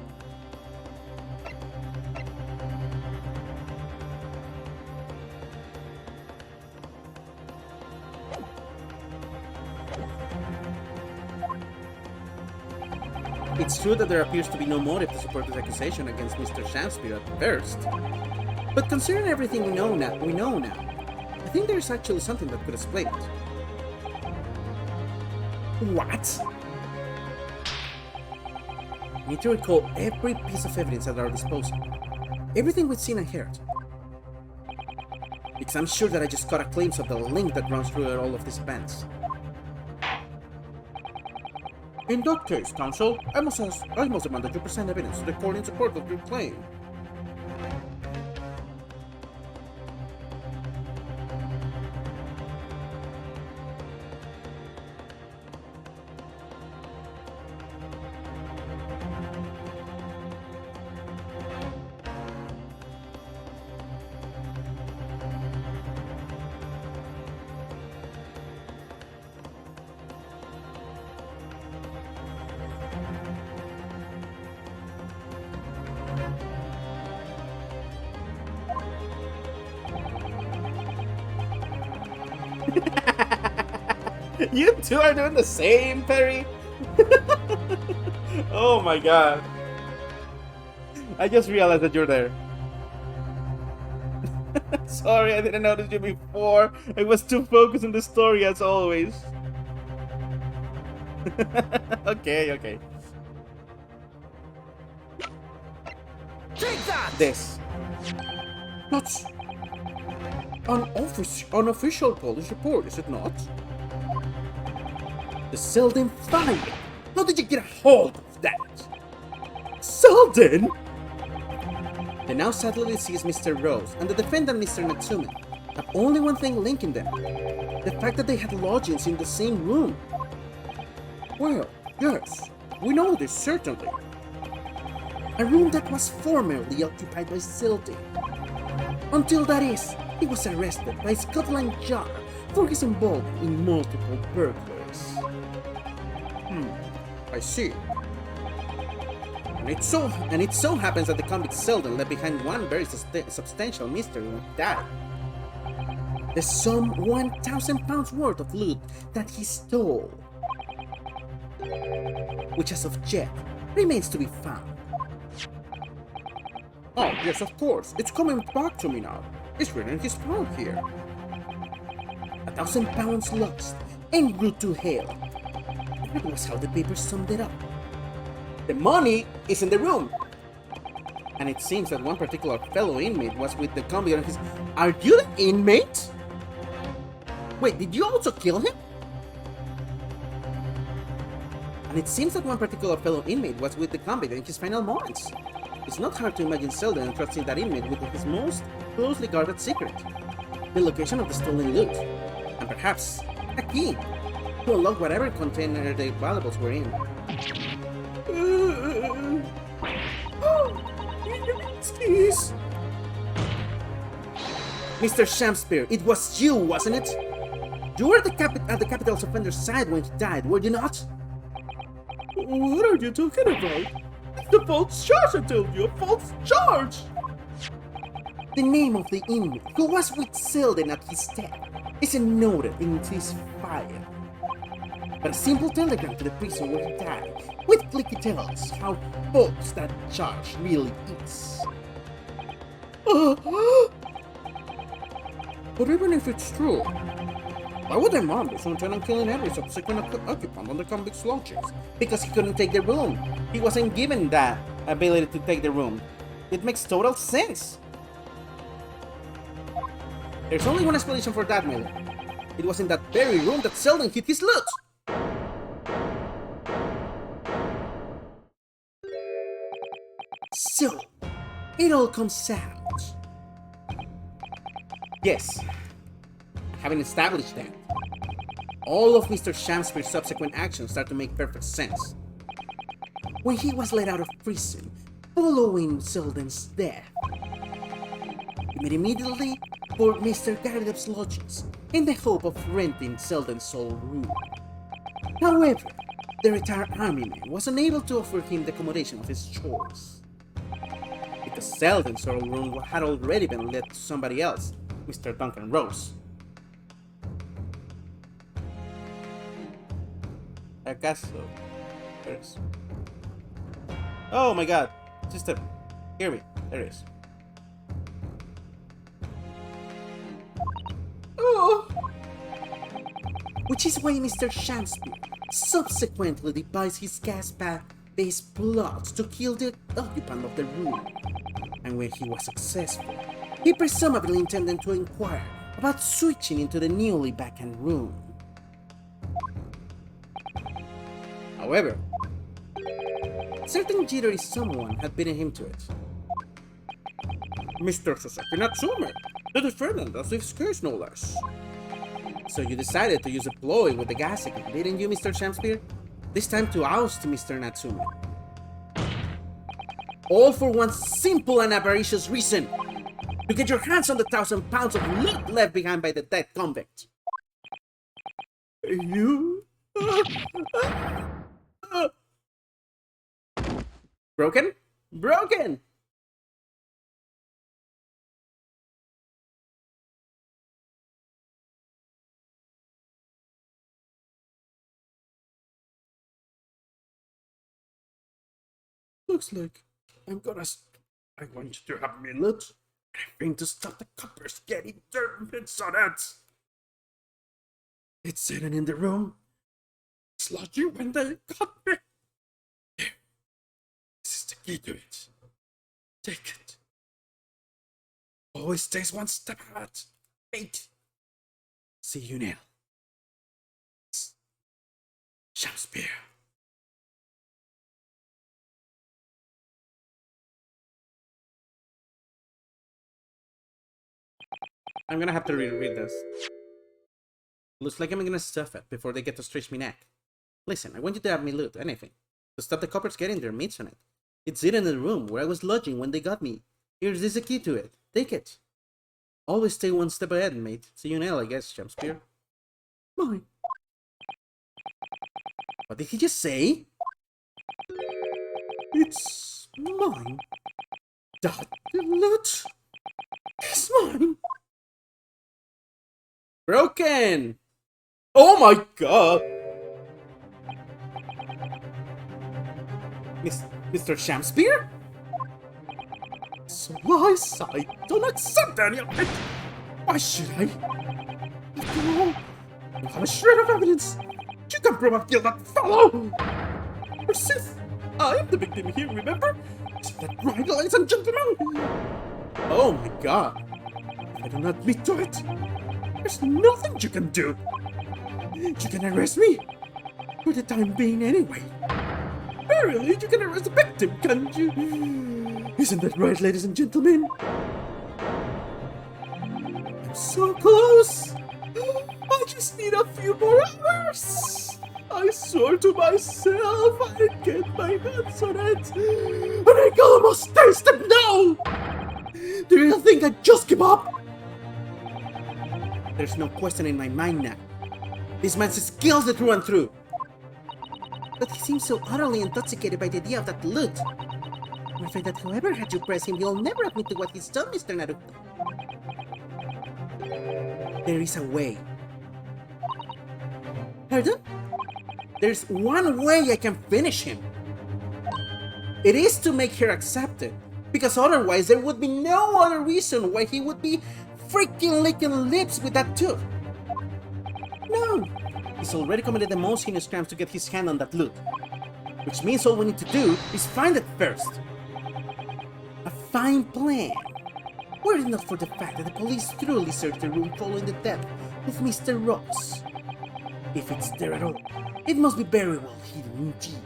It's true that there appears to be no motive to support this accusation against Mr. Shamspear at first. But considering everything we know now, I think there's actually something that could explain it. What? We need to recall every piece of evidence at our disposal. Everything we've seen and heard. Because I'm sure that I just caught a glimpse of the link that runs through all of these events. In that case, counsel, I must demand that you present evidence to the court in support of your claim. You two are doing the same, Perry? Oh my god. I just realized that you're there. Sorry, I didn't notice you before. I was too focused on the story as always. Okay. Take that! This. That's an unofficial police report, is it not? The Selden file! How did you get a hold of that? Selden? The now sadly deceased Mr. Rose and the defendant Mr. Natsume have only one thing linking them. The fact that they had lodgings in the same room. Well, yes, we know this certainly. A room that was formerly occupied by Selden. Until that is, he was arrested by Scotland Yard for his involvement in multiple burglaries. I see. And it so happens that the convict Selden left behind one very substantial mystery with that. The sum 1,000 pounds worth of loot that he stole, which as of yet remains to be found. Oh, yes, of course. It's coming back to me now. It's written in his phone here. 1,000 pounds lost en route to hell. That was how the paper summed it up. The money is in the room. And it seems that one particular fellow inmate was with the convict on his... Are you the inmate? Wait, did you also kill him? And it seems that one particular fellow inmate was with the convict in his final moments. It's not hard to imagine Selden entrusting that inmate with his most closely guarded secret. The location of the stolen loot. And perhaps a key to unlock whatever container the valuables were in. Please. Mr. Shamspear, it was you, wasn't it? You were at the capital offender's side when he died, were you not? What are you talking about? It's a false charge, I tell you, a false charge! The name of the inmate who was with Selden at his death isn't noted in this file. But a simple telegram to the prison where he died would quickly tell us how false that charge really is. But even if it's true, why would the mom be so intent on killing every subsequent occupant on the convict's lodgings? Because he couldn't take the room. He wasn't given that ability to take the room. It makes total sense. There's only one explanation for that, Miller. It was in that very room that Selden hid his loot. So, it all comes out. Yes. Having established that, all of Mr. Shamspeare's subsequent actions start to make perfect sense. When he was let out of prison, following Selden's death, he made immediately for Mr. Garrideb's lodgings in the hope of renting Selden's old room. However, the retired army man was unable to offer him the accommodation of his choice. Because Selden's old room had already been let to somebody else, Mr. Duncan Rose. ¿Acaso? There's... Oh my god! Sister, hear me. There it is. Oh! Which is why Mr. Shamspeare subsequently devised his gas-based plot to kill the occupant of the room. And when he was successful, he presumably intended to inquire about switching into the newly vacant room. However, certain jittery someone had beaten him to it. Mr. Sasaki Natsume, the defendant of this case, no less. So you decided to use a ploy with the gas again, didn't you, Mr. Shamspeare? This time to oust Mr. Natsume. All for one simple and avaricious reason. To get your hands on the 1,000 pounds of loot left behind by the dead convict. You... Broken? Broken! Looks like I want you to have me loot. I'm going to stop the coppers getting their mitts on it. It's sitting in the room. It's like you when they got me. Here. This is the key to it. Take it. Always stays one step ahead. Wait. See you now. Shakespeare. I'm gonna have to reread this. Looks like I'm gonna stuff it before they get to stretch me neck. Listen, I want you to have me loot anything to stop the coppers getting their meats on it. It's in the room where I was lodging when they got me. Here's the key to it. Take it. Always stay one step ahead, mate. See you now, I guess, Shakespeare. Mine. What did he just say? It's mine. That loot is mine. Broken! Oh my god! Mr. Shamspeare? So lies, I don't accept any of it. Why should I? After all, you have a shred of evidence. You can prove I've killed that fellow. Persist. I am the victim here, remember? Isn't that right, ladies and gentlemen? Oh my god. If I do not admit to it, there's nothing you can do. You can arrest me. For the time being, anyway. Verily, you can arrest the victim, can't you? Isn't that right, ladies and gentlemen? I'm so close. I just need a few more hours. I swore to myself I'd get my hands on it. And I can almost taste it now. Do you think I'd just give up? There's no question in my mind now. This man's skills it through and through. But he seems so utterly intoxicated by the idea of that loot. I'm afraid that whoever had you press him will never admit to what he's done, Mr. Naruto. There is a way. Pardon? There's one way I can finish him. It is to make her accept it, because otherwise there would be no other reason why he would be freaking licking lips with that tooth. No, he's already committed the most heinous crimes to get his hand on that loot, which means all we need to do is find it first. A fine plan. Were it not for the fact that the police thoroughly searched the room following the death of Mr. Ross. If it's there at all, it must be very well hidden indeed.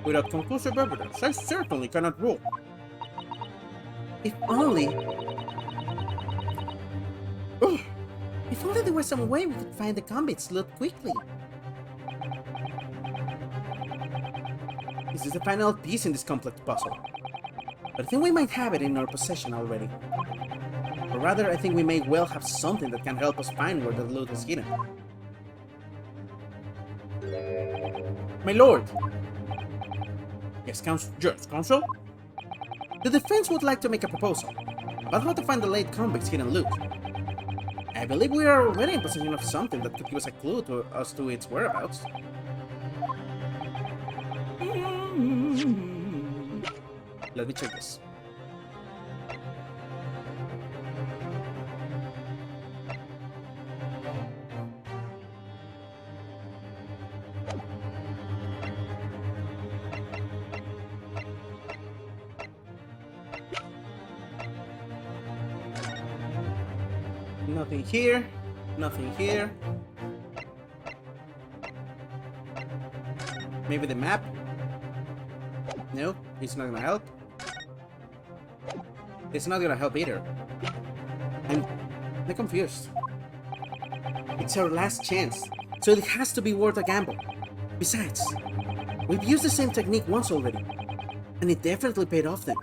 Without conclusive evidence, I certainly cannot rule. If only... If only there was some way we could find the convict's loot quickly. This is the final piece in this complex puzzle. But I think we might have it in our possession already. Or rather, I think we may well have something that can help us find where the loot is hidden. My lord! Yes, Counsel? The defense would like to make a proposal about how to find the late convict's hidden loot. I believe we are already in possession of something that could give us a clue as to its whereabouts. Let me check this. Nothing here. Nothing here. Maybe the map? No, it's not gonna help. It's not gonna help either. I'm confused. It's our last chance, so it has to be worth a gamble. Besides, we've used the same technique once already, and it definitely paid off then.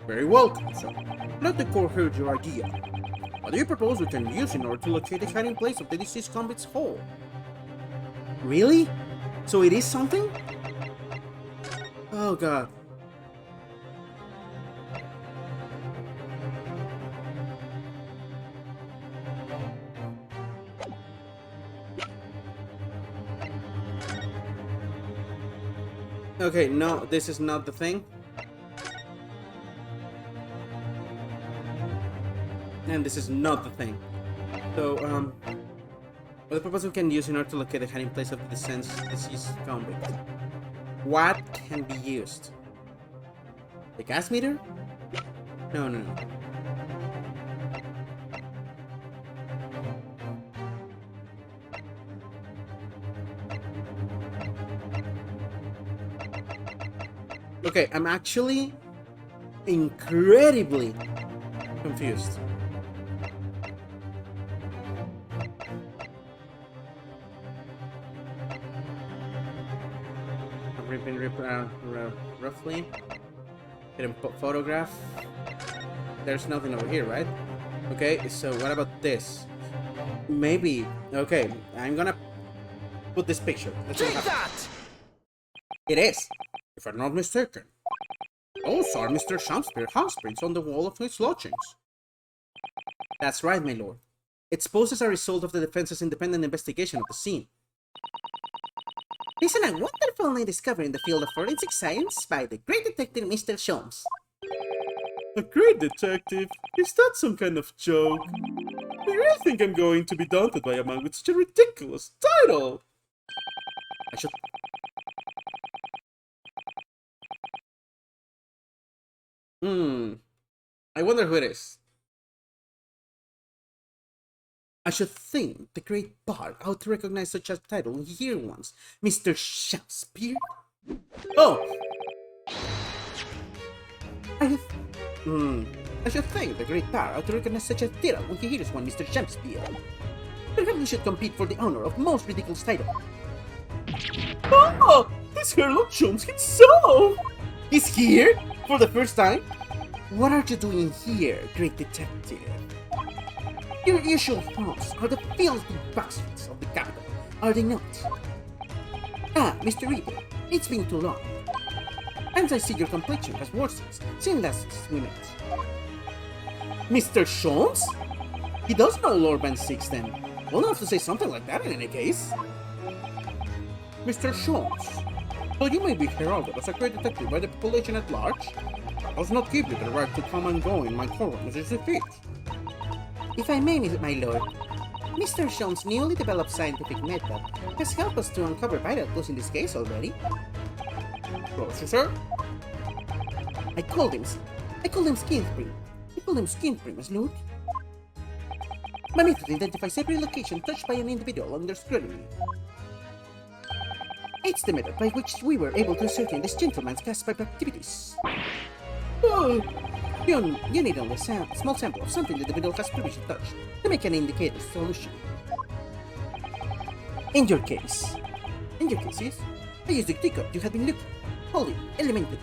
Very well, Counsel. Let the court hear your idea. What do you propose we can use in order to locate the hiding place of the deceased convict's hole? Really? So it is something? Oh god. Okay, no, this is not the thing. And this is not the thing. So, what the purpose we can use in order to locate the hiding place of the deceased convict? What can be used? The gas meter? No, no, no. Okay, I'm actually incredibly confused. Roughly. Get a photograph. There's nothing over here, right? Okay, so what about this? Maybe. Okay, I'm gonna put this picture. Take that! It is, if I'm not mistaken. Those are Mr. Shakespeare's handprints on the wall of his lodgings. That's right, my lord. It's posed as a result of the defense's independent investigation of the scene. Isn't a wonderful new discovery in the field of forensic science by the great detective Mr. Sholmes. A great detective? Is that some kind of joke? Do you really think I'm going to be daunted by a man with such a ridiculous title? I should... I wonder who it is. I should think the great bard ought to recognize such a title when he hear once. Mr. Shakespeare? Oh! I should think the great bard ought to recognize such a title when he hears one, Mr. Shakespeare. Perhaps we should compete for the honor of most ridiculous title. Ah! This Sherlock Holmes himself! He's here? For the first time? What are you doing here, great detective? Your usual haunts are the filthy bastards of the capital, are they not? Ah, Mr. Reaper, it's been too long. And I see your complexion has worsened since last we met. Mr. Sholmes? He does know Lord Van Six then. We'll have to say something like that in any case. Mr. Sholmes, though you may be heralded as a great detective by the population at large, that does not give you the right to come and go in my courtroom as you see fit. If I may, my lord, Mr. Sholmes' newly developed scientific method has helped us to uncover vital clues in this case already. Closer, sir. I called him skin print. I called him skin print, my lord. My method identifies every location touched by an individual under scrutiny. It's the method by which we were able to ascertain this gentleman's gas pipe activities. Oh, you need only a small sample of something the individual has previously touched to make an indicator solution. In your case, yes, I used the teacup you had been looking. Holy, elementary.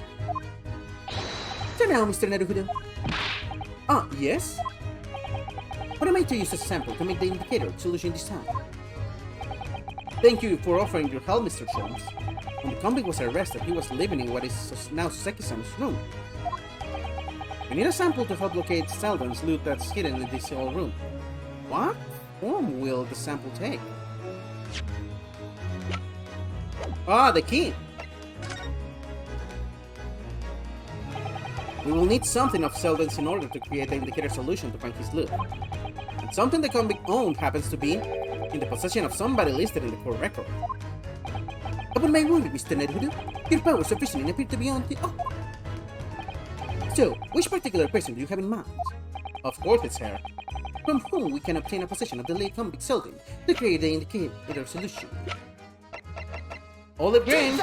So now, Mr. Naruhodo. Ah, yes? What am I to use as a sample to make the indicator solution this time? Thank you for offering your help, Mr. Sholmes. When the convict was arrested, he was living in what is now Seki-san's room. We need a sample to help locate Selden's loot that's hidden in this old room. What form will the sample take? Ah, the key! We will need something of Selden's in order to create the indicator solution to find his loot. And something the convict owned happens to be in the possession of somebody listed in the court record. Upon my word, Mr. Naruhodo, your powers of reasoning appear to be on the... Oh. So, which particular person do you have in mind? Of course it's her. From whom we can obtain a possession of the late convict Selden to create the indicator solution. Olive Green!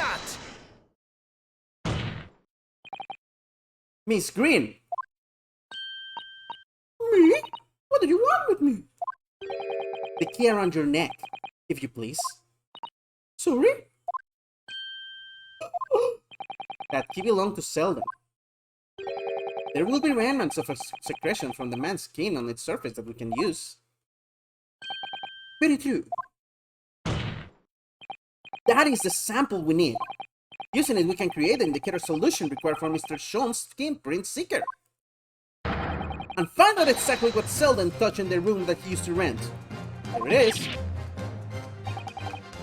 Miss Green! Me? What do you want with me? The key around your neck, if you please. Sorry? That key belonged to Selden. There will be remnants of a secretion from the man's skin on its surface that we can use. Very true. That is the sample we need. Using it, we can create the indicator solution required for Mr. Sholmes' skin print seeker. And find out exactly what Selden touched in the room that he used to rent. There it is.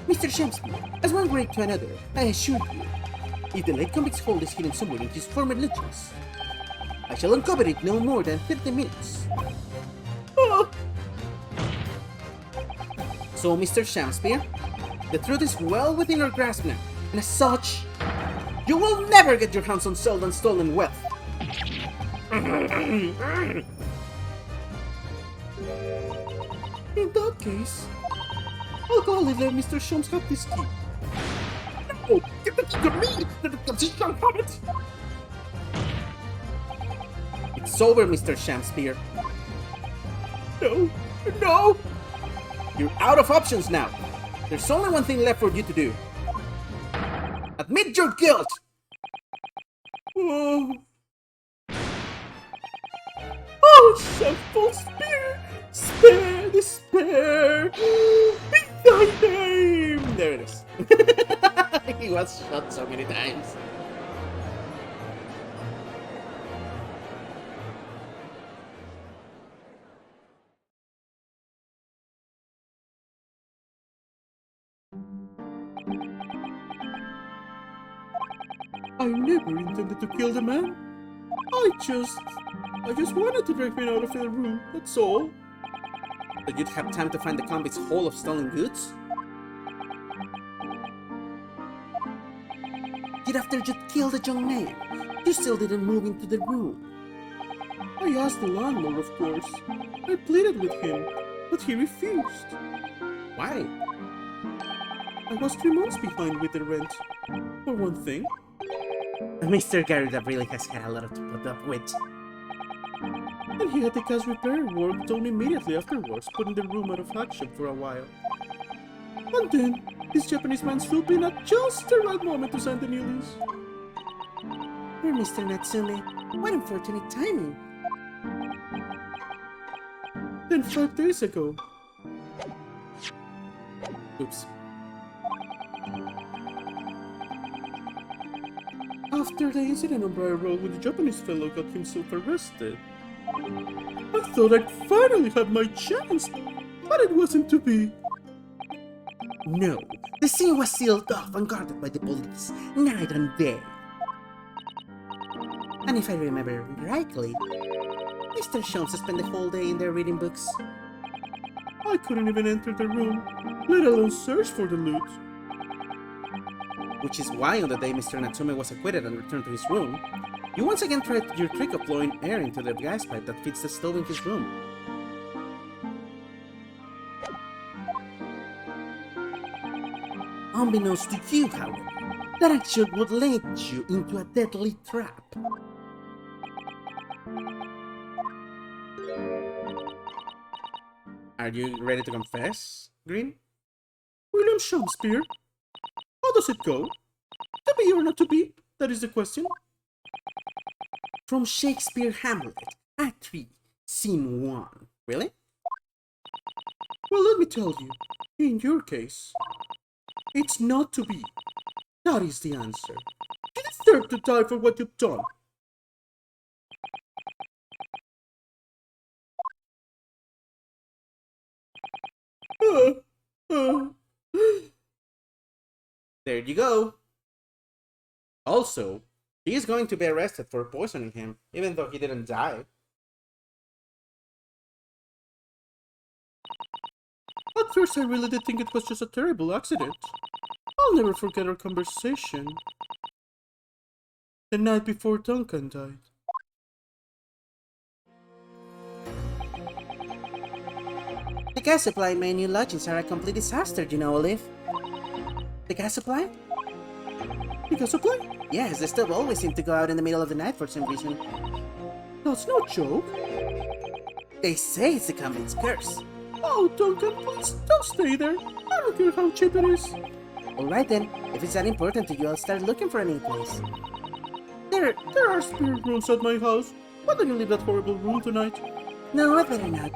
Mr. Shakespeare, as one grade to another, I assure you, if the late convict's hold is hidden somewhere in his former lodgings, I shall uncover it no more than 30 minutes. Oh. So, Mr. Shakespeare, the truth is well within your grasp now, and as such, you will never get your hands on Selden's stolen wealth. In that case, I'll gladly let Mr. Sholmes have this key. No! Give the key to me! The young hobbit! It's over, Mr. Shakespeare. No! No! You're out of options now. There's only one thing left for you to do. Admit your guilt! Oh, oh, shameful spear! Spare, despair! Be thy name! There it is. He was shot so many times. I never intended to kill the man. I just wanted to drag him out of the room, that's all. But you'd have time to find the convict's haul of stolen goods? Yet after you killed the young man, you still didn't move into the room. I asked the landlord, of course. I pleaded with him, but he refused. Why? I was 3 months behind with the rent, for one thing. Mr. Garuda really has had a lot to put up with. And he had the gas repair work done immediately afterwards, putting the room out of action for a while. And then, this Japanese man swooped in at just the right moment to sign the new lease. Poor Mr. Natsume, what unfortunate timing. Then 5 days ago. Oops. after the incident on Briar Road when the Japanese fellow got himself arrested. I thought I'd finally have my chance, but it wasn't to be. No, the scene was sealed off and guarded by the police, night and day. And if I remember rightly, Mr. Sholmes spent the whole day in there reading books. I couldn't even enter the room, let alone search for the loot. Which is why on the day Mr. Natsume was acquitted and returned to his room, you once again tried your trick of blowing air into the gas pipe that feeds the stove in his room. Unbeknownst to you, however, that action would lead you into a deadly trap. Are you ready to confess, Green? William Shakespeare? How does it go? To be or not to be? That is the question. From Shakespeare Hamlet, Act 3, Scene 1. Really? Well, let me tell you, in your case, it's not to be. That is the answer. You deserve to die for what you've done. There you go. Also, he is going to be arrested for poisoning him, even though he didn't die. At first, I really did think it was just a terrible accident. I'll never forget our conversation the night before Duncan died. The gas supply in my new lodgings are a complete disaster, you know, Olive. The gas supply? The gas supply? Yes, the stove always seems to go out in the middle of the night for some reason. That's no joke. They say it's the convent's curse. Oh, Duncan, please don't stay there. I don't care how cheap it is. Alright then, if it's that important to you, I'll start looking for a new place. There are spare rooms at my house. Why don't you leave that horrible room tonight? No, I'd better not.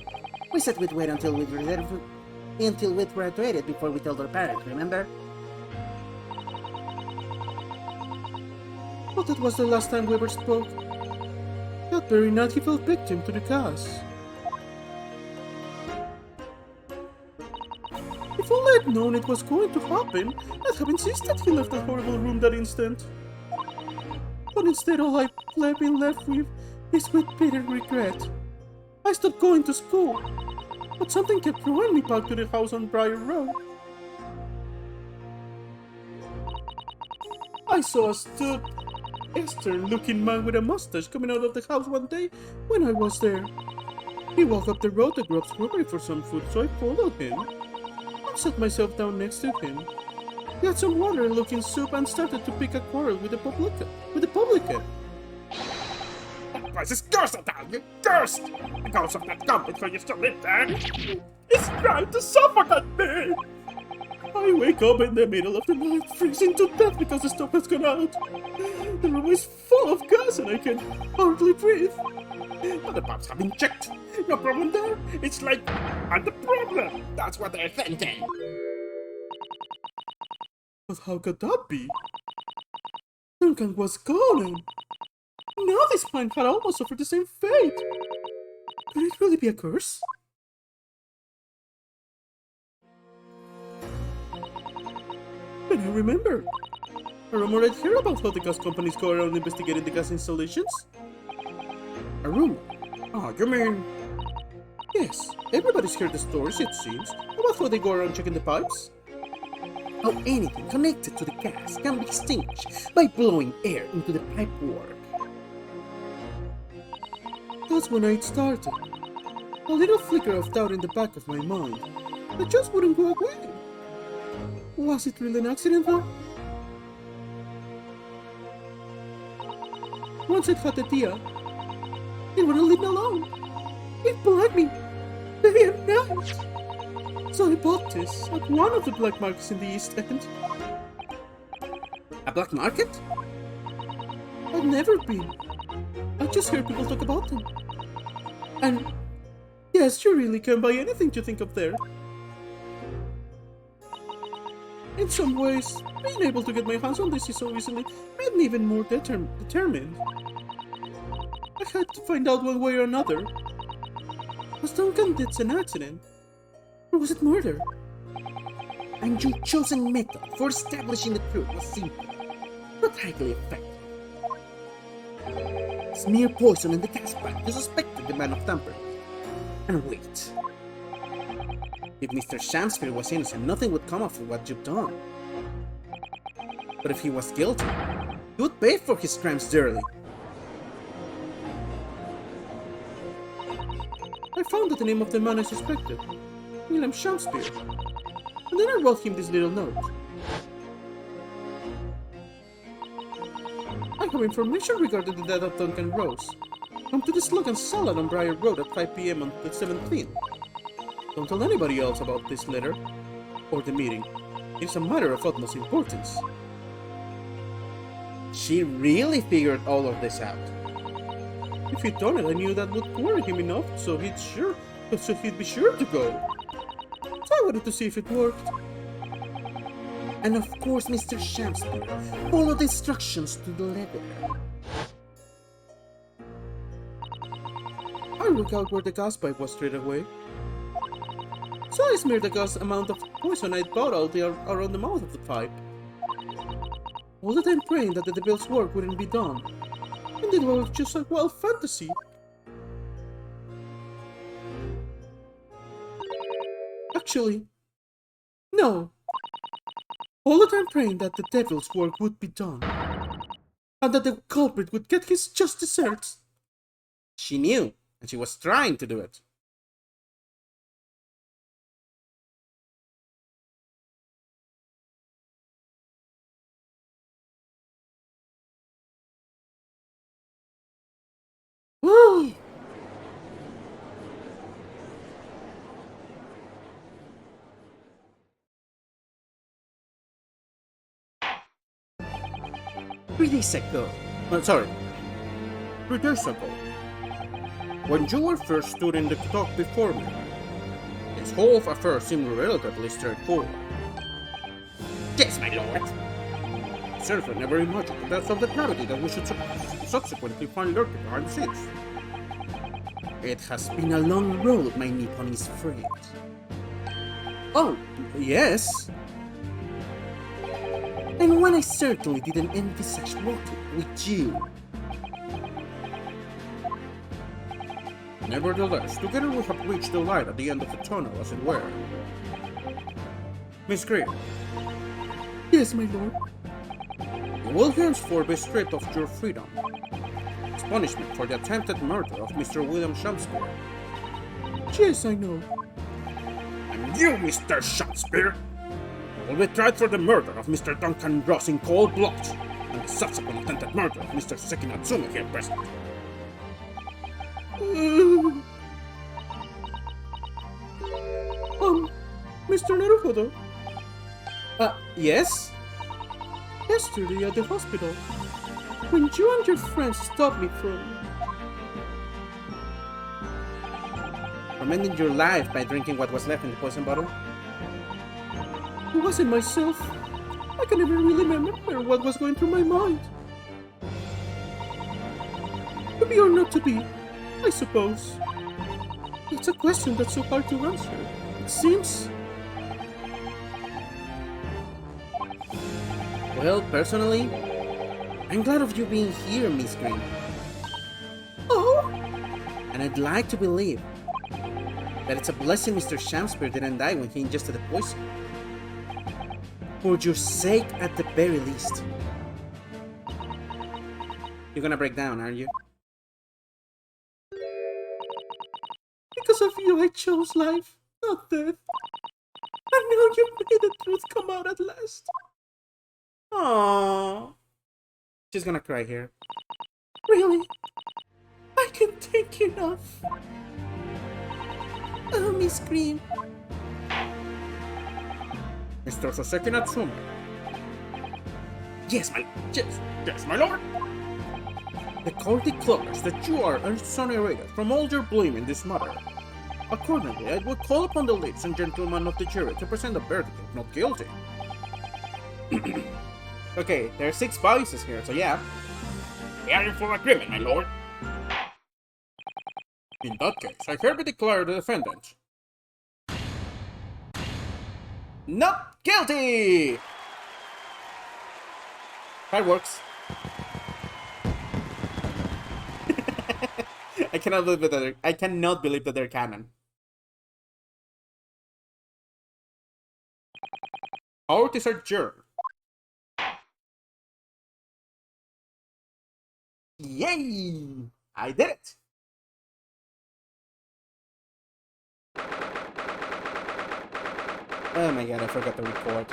We said we'd wait until we'd graduated before we told our parents, remember? But that was the last time we ever spoke. That very night he fell victim to the gas. If only I'd known it was going to happen, I'd have insisted he left that horrible room that instant. But instead all I've been left with is with bitter regret. I stopped going to school, but something kept drawing me back to the house on Briar Road. I saw a stern-looking man with a mustache coming out of the house one day when I was there. He walked up the road to Grove's Brewery for some food, so I followed him. I sat myself down next to him. He had some water-looking soup and started to pick a quarrel with the publican. That place is cursed, I tell you! Cursed! The ghost of that convict who used to live there is trying to suffocate me! I wake up in the middle of the night, freezing to death because the stove has gone out. The room is full of gas and I can hardly breathe. But the pipes have been checked. No problem there. It's like, I'm the problem. That's what they're thinking. But how could that be? Duncan was gone and now this pine had almost suffered the same fate. Could it really be a curse? Then I remember. A rumor I'd heard about how the gas companies go around investigating the gas installations. A rumor? Oh, you mean... Yes, everybody's heard the stories, it seems, about how they go around checking the pipes. How anything connected to the gas can be extinguished by blowing air into the pipework. That's when it started. A little flicker of doubt in the back of my mind that just wouldn't go away. Was it really an accident though? Once I'd had the idea, it wouldn't leave me alone. It plagued me day and night. So I bought this at one of the black markets in the East End. A black market? I've never been. I just heard people talk about them. And yes, you really can buy anything you think of there. In some ways, being able to get my hands on this so easily made me even more determined. I had to find out one way or another. Was Duncan dead an accident? Or was it murder? And your chosen method for establishing the truth was simple, but highly effective. Smear poison in the gas pipe you suspected the man of tampering. And wait. If Mr. Shamspeare was innocent, nothing would come of what you've done. But if he was guilty, he would pay for his crimes dearly. I found out the name of the man I suspected, William Shamspeare, and then I wrote him this little note. I have information regarding the death of Duncan Rose. Come to the Slug and Salad on Briar Road at 5 p.m. on the 17th. Don't tell anybody else about this letter or the meeting. It's a matter of utmost importance. She really figured all of this out. If he'd done it, I knew that would worry him enough, so he'd be sure to go. So I wanted to see if it worked. And of course, Mr. Shamspeare followed the instructions to the letter. I worked out where the gas pipe was straight away. So I smeared the gas amount of poison I'd bought out there around the mouth of the pipe. All the time praying that the devil's work wouldn't be done. And it was just a wild fantasy. Actually, no. All the time praying that the devil's work would be done. And that the culprit would get his just desserts. She knew, and she was trying to do it. Woo! Three days ago. Sorry. 3 days ago. When you were first stood in the dock before me, this whole affair seemed relatively straightforward. Yes, my lord. I certainly never imagined the depth of the gravity that we should subsequently find lurking behind the scenes. It has been a long road, my Nipponese friend. Oh, yes. And one I certainly didn't envisage walking with you. Nevertheless, together we have reached the light at the end of the tunnel, as it were. Miss Green, Yes, my lord. you will henceforth be stripped of your freedom. As punishment for the attempted murder of Mr. William Shamspeare. Yes, I know. And you, Mr. Shakespeare, Will be tried for the murder of Mr. Duncan Ross in cold blood, and the subsequent attempted murder of Mr. Seki Natsume here present. Mr. Naruhodo, Yes? yesterday at the hospital, when you and your friends stopped me from... From ending your life by drinking what was left in the poison bottle? It wasn't myself. I can never really remember what was going through my mind. To be or not to be, I suppose. It's a question that's so hard to answer. It seems... Well, personally, I'm glad of you being here, Miss Green. Oh! And I'd like to believe that it's a blessing Mr. Shamspeare didn't die when he ingested the poison. For your sake, at the very least. You're gonna break down, aren't you? Because of you, I chose life, not death. And now you've made the truth come out at last. Aww. She's gonna cry here. Really? I can't take enough. Oh, Miss Green. Mr. Soseki Natsume. yes, my lord. The court declares that you are exonerated from all your blame in this matter. Accordingly, I would call upon the ladies and gentlemen of the jury to present a verdict of not guilty. Okay, there are 6 voices here, so yeah. We are in full agreement, my lord. In that case, I hereby declare the defendant. Not guilty! Fireworks. I cannot believe that they're canon. Court is adjourned. Yay! I did it! Oh my god, I forgot to record.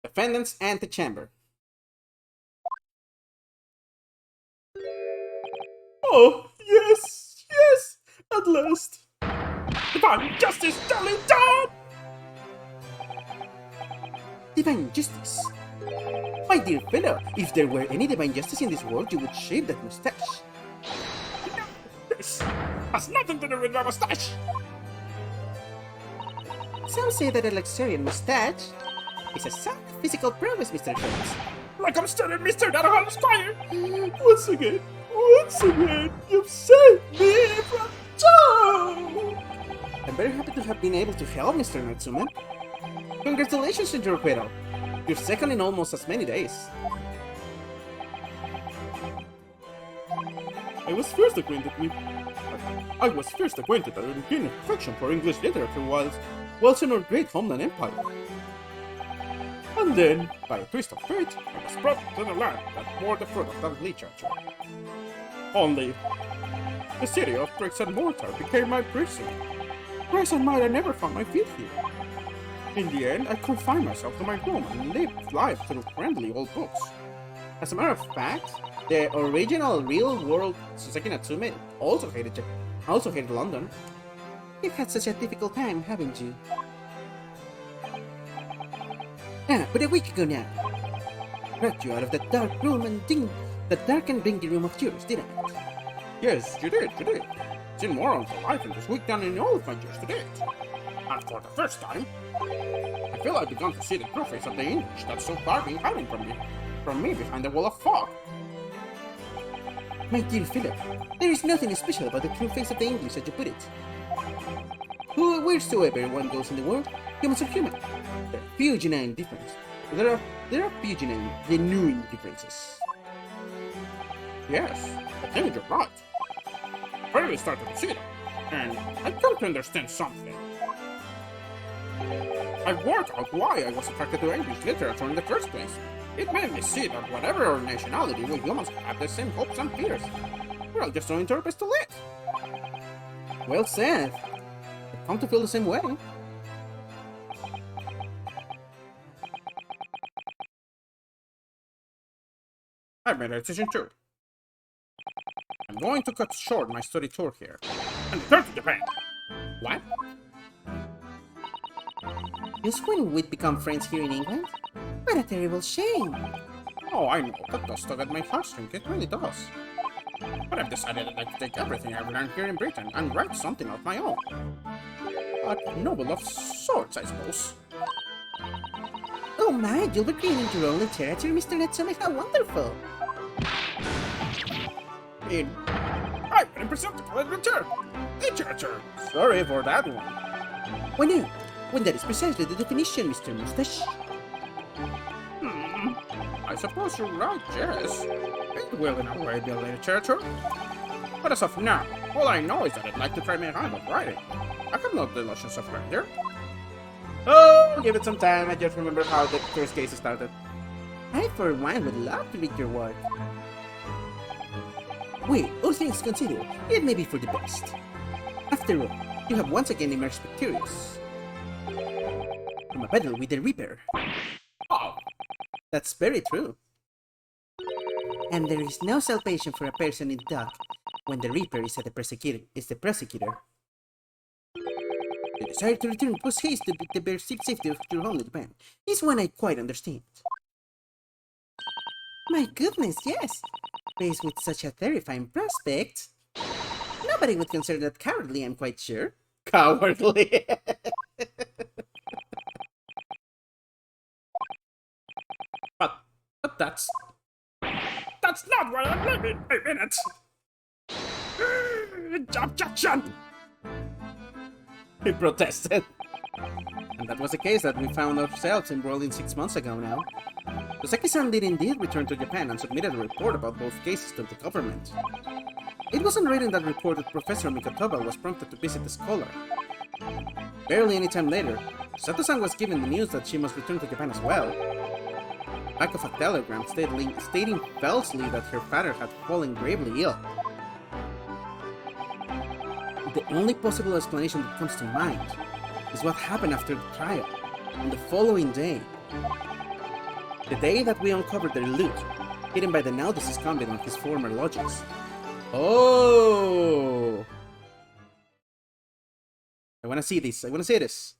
Defendant's antechamber. Oh, yes, yes, at last. Divine justice, darling done! Divine justice. My dear fellow, if there were any divine justice in this world, you would shave that mustache. This has nothing to do with my mustache. Some say that a luxuriant mustache is a sign of physical prowess, Mr. Jones. Like I'm still in Mr. Nanahan's fire. Once again, you've saved me from Joe! I'm very happy to have been able to help, Mr. Natsume. Congratulations on your acquittal. You're second in almost as many days. I was first acquainted with a keen affection for English literature whilst in our great homeland empire. And then, by a twist of fate, I was brought to the land that bore the fruit of that literature. Only, the city of bricks and mortar became my prison. Grace and might I never found my feet here. In the end, I confined myself to my room and lived life through friendly old books. As a matter of fact, the original real-world Suseki Natsume also hated London. You've had such a difficult time, haven't you? But a week ago now, I brought you out of that dark room and that dark and dingy room of yours, didn't I? Yes, you did. Seen more of the life in this week than in all of my years to date. And for the first time, I feel I've begun to see the true face of the English that's so far been hiding from me behind the wall of fog. My dear Philip, there is nothing special about the true face of the English, as you put it. Wheresoever one goes in the world, humans are human. There are few genuine differences. There are few genuine differences. Yes, I think you're right. I really started to see them, and I come to understand something. I've worked out why I was attracted to English literature in the first place. It made me see that whatever our nationality, we humans have the same hopes and fears. We're all just trying our best to live. Well said. I've come to feel the same way. I've made a decision too. I'm going to cut short my study tour here and return to Japan. What? Just when we'd become friends here in England? What a terrible shame. Oh, I know, that does tug at my heartstrings, it really does. But I've decided I'd like to take everything I've learned here in Britain and write something of my own. A novel of sorts, I suppose. Oh my, you'll be creating your own literature, Mr. Natsume, how wonderful! I've been presumed to call it literature. Sorry for that one. Why no? When that is precisely the definition, Mr. Mustache. I suppose you're right, yes. It will in a way be literature. But as of now, all I know is that I'd like to try my hand at writing. I have no delusions of grandeur. Oh, give it some time, I just remember how the first case started. I, for one, would love to read your work. Wait, all things considered, it may be for the best. After all, you have once again emerged victorious from a battle with the Reaper. Oh, that's very true. And there is no salvation for a person in dock when the Reaper is the prosecutor. The desire to return post haste to the perceived safety of your home Japan is one I quite understand. My goodness, yes. Faced with such a terrifying prospect. Nobody would consider that cowardly, I'm quite sure. Cowardly. But that's not why I'm living. A minute. Objection. He protested. And that was a case that we found ourselves embroiled in 6 months ago now. Toseki-san did indeed return to Japan and submitted a report about both cases to the government. It wasn't read in that report that Professor Mikotoba was prompted to visit the scholar. Barely any time later, Sato-san was given the news that she must return to Japan as well. Back of a telegram stating falsely that her father had fallen gravely ill. The only possible explanation that comes to mind is what happened after the trial, on the following day. The day that we uncovered their loot, hidden by the now deceased convict on his former lodgings. Oh! I wanna see this, I wanna see this.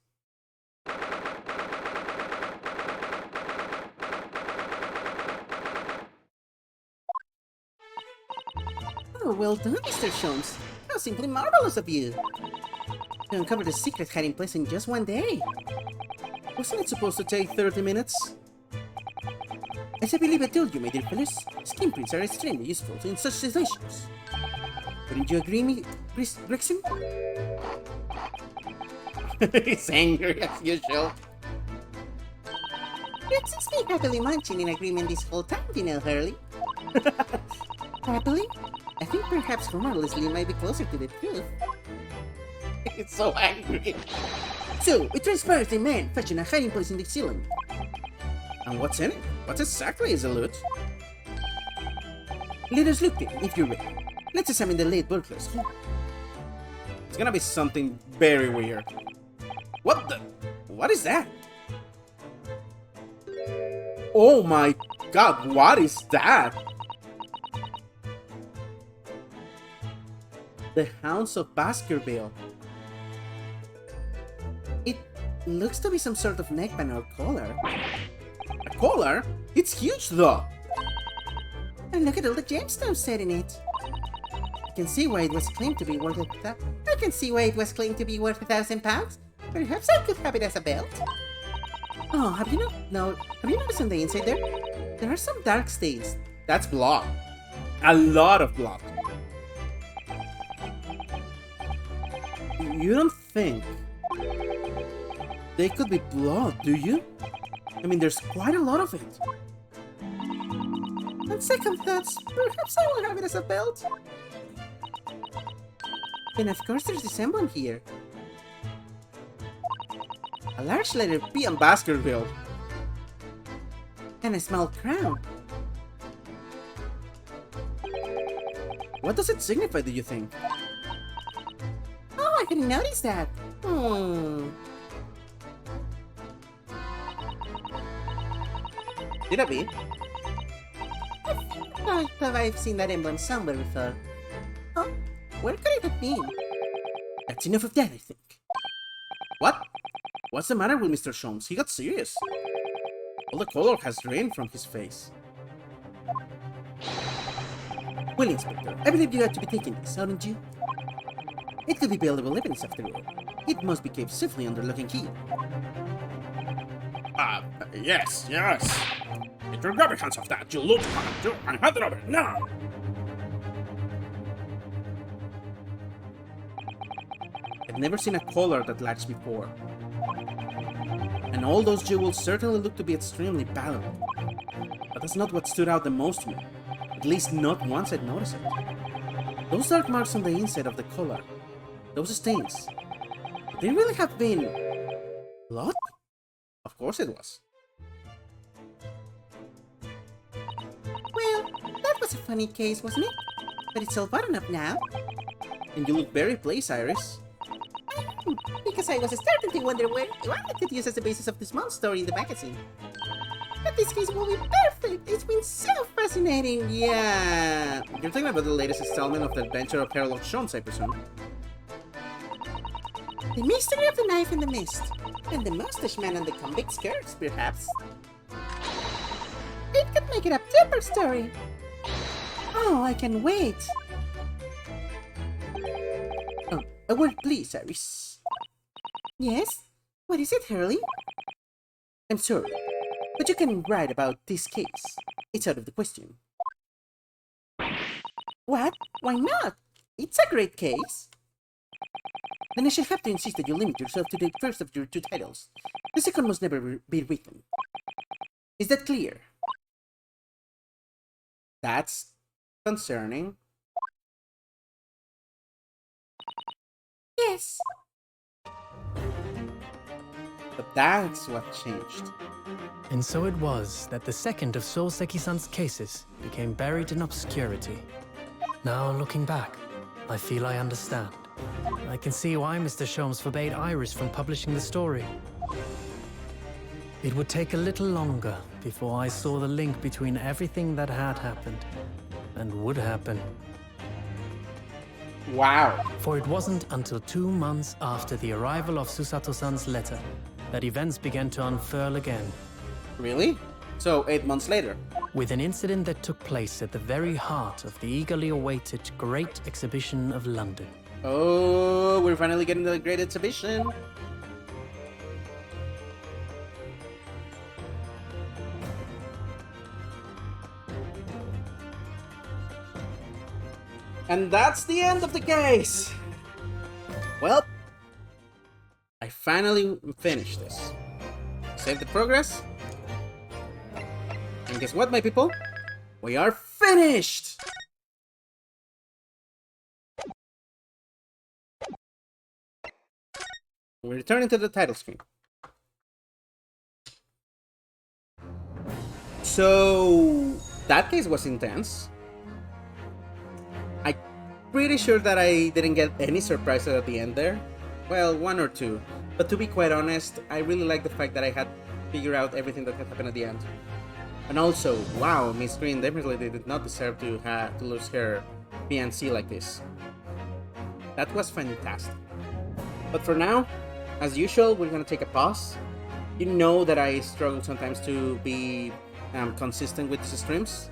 Oh, well done, Mr. Sholmes. How simply marvelous of you. To uncover the secret hiding place in just one day. Wasn't it supposed to take 30 minutes? As I believe I told you, my dear fellows, skin prints are extremely useful in such situations. Wouldn't you agree, Gregson? He's angry as usual. Gregson's been happily munching in agreement this whole time, you know, Hurley. Happily? I think perhaps formlessly might be closer to the truth. He's so angry. So, it transpires the man fashioned a hiding place in the ceiling. And what's in it? What exactly is the loot? Let us look then, if you're ready. Let's examine the late burglar's home. It's gonna be something very weird. What the? What is that? Oh my god, what is that? The Hounds of Baskerville. It looks to be some sort of neckband or collar. A collar? It's huge though. And look at all the gemstones set in it. I can see why it was claimed to be worth I can see why it was claimed to be worth £1,000. Perhaps I could have it as a belt. Oh, have you noticed on the inside there? There are some dark stains. That's blood. A lot of blood. You don't think they could be blood, do you? I mean, there's quite a lot of it. On second thoughts, perhaps I will have it as a belt. Then of course there's this emblem here. A large letter P on Baskerville. And a small crown. What does it signify, do you think? Oh, I hadn't noticed that. Did I be? I thought I've seen that emblem somewhere before. Oh, where could it have been? That's enough of that, I think. What? What's the matter with Mr. Sholmes? He got serious. All the color has drained from his face. Well, Inspector, I believe you had to be taking this, aren't you? It could be valuable evidence after all. It must be kept safely under lock and key. Yes. Get your grubby hands off that, you loot hunter, and hand it over now. I've never seen a collar that latched before. And all those jewels certainly look to be extremely valuable. But that's not what stood out the most to me. At least not once I'd noticed it. Those dark marks on the inside of the collar. Those stains. Could they really have been blood? Of course it was. Well, that was a funny case, wasn't it? But it's all buttoned up now. And you look very pleased, Iris. Because I was starting to wonder what I could use as the basis of this month story in the magazine. But this case will be perfect! It's been so fascinating! Yeah, you're talking about the latest installment of the Adventure of Sherlock Holmes, I presume. The mystery of the knife in the mist. And the mustache man on the convict skirts, perhaps. It could make it a tipper story. Oh, I can wait. A word, please, Iris. Yes? What is it, Hurley? I'm sorry, but you can write about this case. It's out of the question. What? Why not? It's a great case. Then I shall have to insist that you limit yourself to the first of your two titles. The second must never be written. Is that clear? That's concerning. Yes. But that's what changed. And so it was that the second of Souseki-san's cases became buried in obscurity. Now, looking back, I feel I understand. I can see why Mr. Sholmes forbade Iris from publishing the story. It would take a little longer before I saw the link between everything that had happened and would happen. Wow. For it wasn't until 2 months after the arrival of Susato-san's letter that events began to unfurl again. Really? So 8 months later. With an incident that took place at the very heart of the eagerly awaited Great Exhibition of London. Oh, we're finally getting the Great Exhibition. And that's the end of the case. Well, I finally finished this. Save the progress. And guess what, my people? We are finished! We're returning to the title screen. So, that case was intense. I'm pretty sure that I didn't get any surprises at the end there. Well, 1 or 2. But to be quite honest, I really like the fact that I had figured out everything that had happened at the end. And also, wow, Miss Green definitely did not deserve to lose her PNC like this. That was fantastic. But for now, as usual, we're gonna take a pause. You know that I struggle sometimes to be consistent with these streams.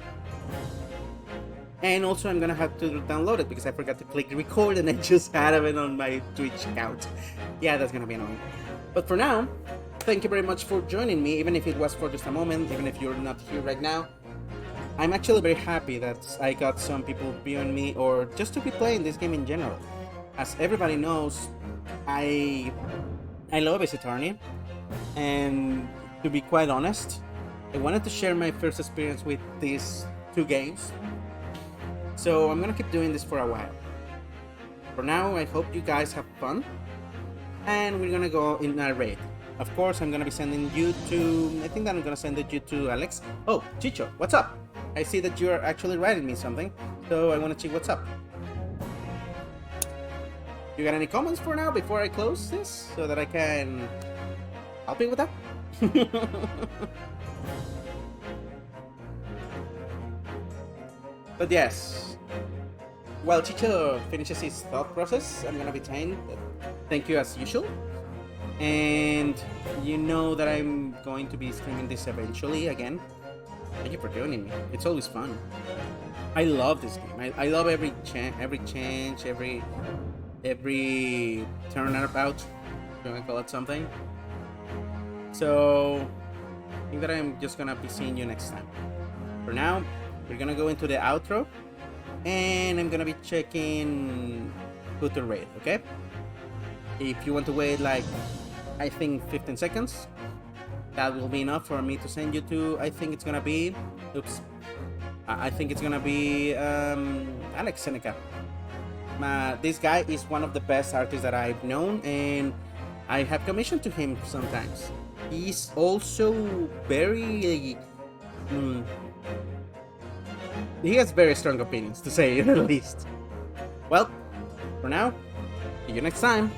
And also I'm gonna have to download it because I forgot to click record and I just had it on my Twitch account. Yeah, that's gonna be annoying. But for now, thank you very much for joining me, even if it was for just a moment, even if you're not here right now. I'm actually very happy that I got some people viewing me or just to be playing this game in general. As everybody knows, I love Ace Attorney, and to be quite honest, I wanted to share my first experience with these 2 games. So I'm gonna keep doing this for a while. For now, I hope you guys have fun, and we're gonna go in a raid. Of course, I'm gonna be sending you to... I think that I'm gonna send you to Alex. Oh, Chicho, what's up? I see that you're actually writing me something, so I wanna check what's up. You got any comments for now before I close this, so that I can help you with that? But yes, while Chicho finishes his thought process, I'm gonna be saying thank you as usual. And you know that I'm going to be streaming this eventually again. Thank you for joining me. It's always fun. I love this game. I love every change, every turnabout, if you want to call it something. So I think that I'm just gonna be seeing you next time. For now, we're gonna go into the outro, and I'm gonna be checking who to raid, okay? If you want to wait like, I think 15 seconds, that will be enough for me to send you to, I think it's gonna be, I think it's gonna be Alex Seneca. This guy is one of the best artists that I've known, and I have commissioned to him sometimes. He's also very... he has very strong opinions, to say the least. Well, for now, see you next time.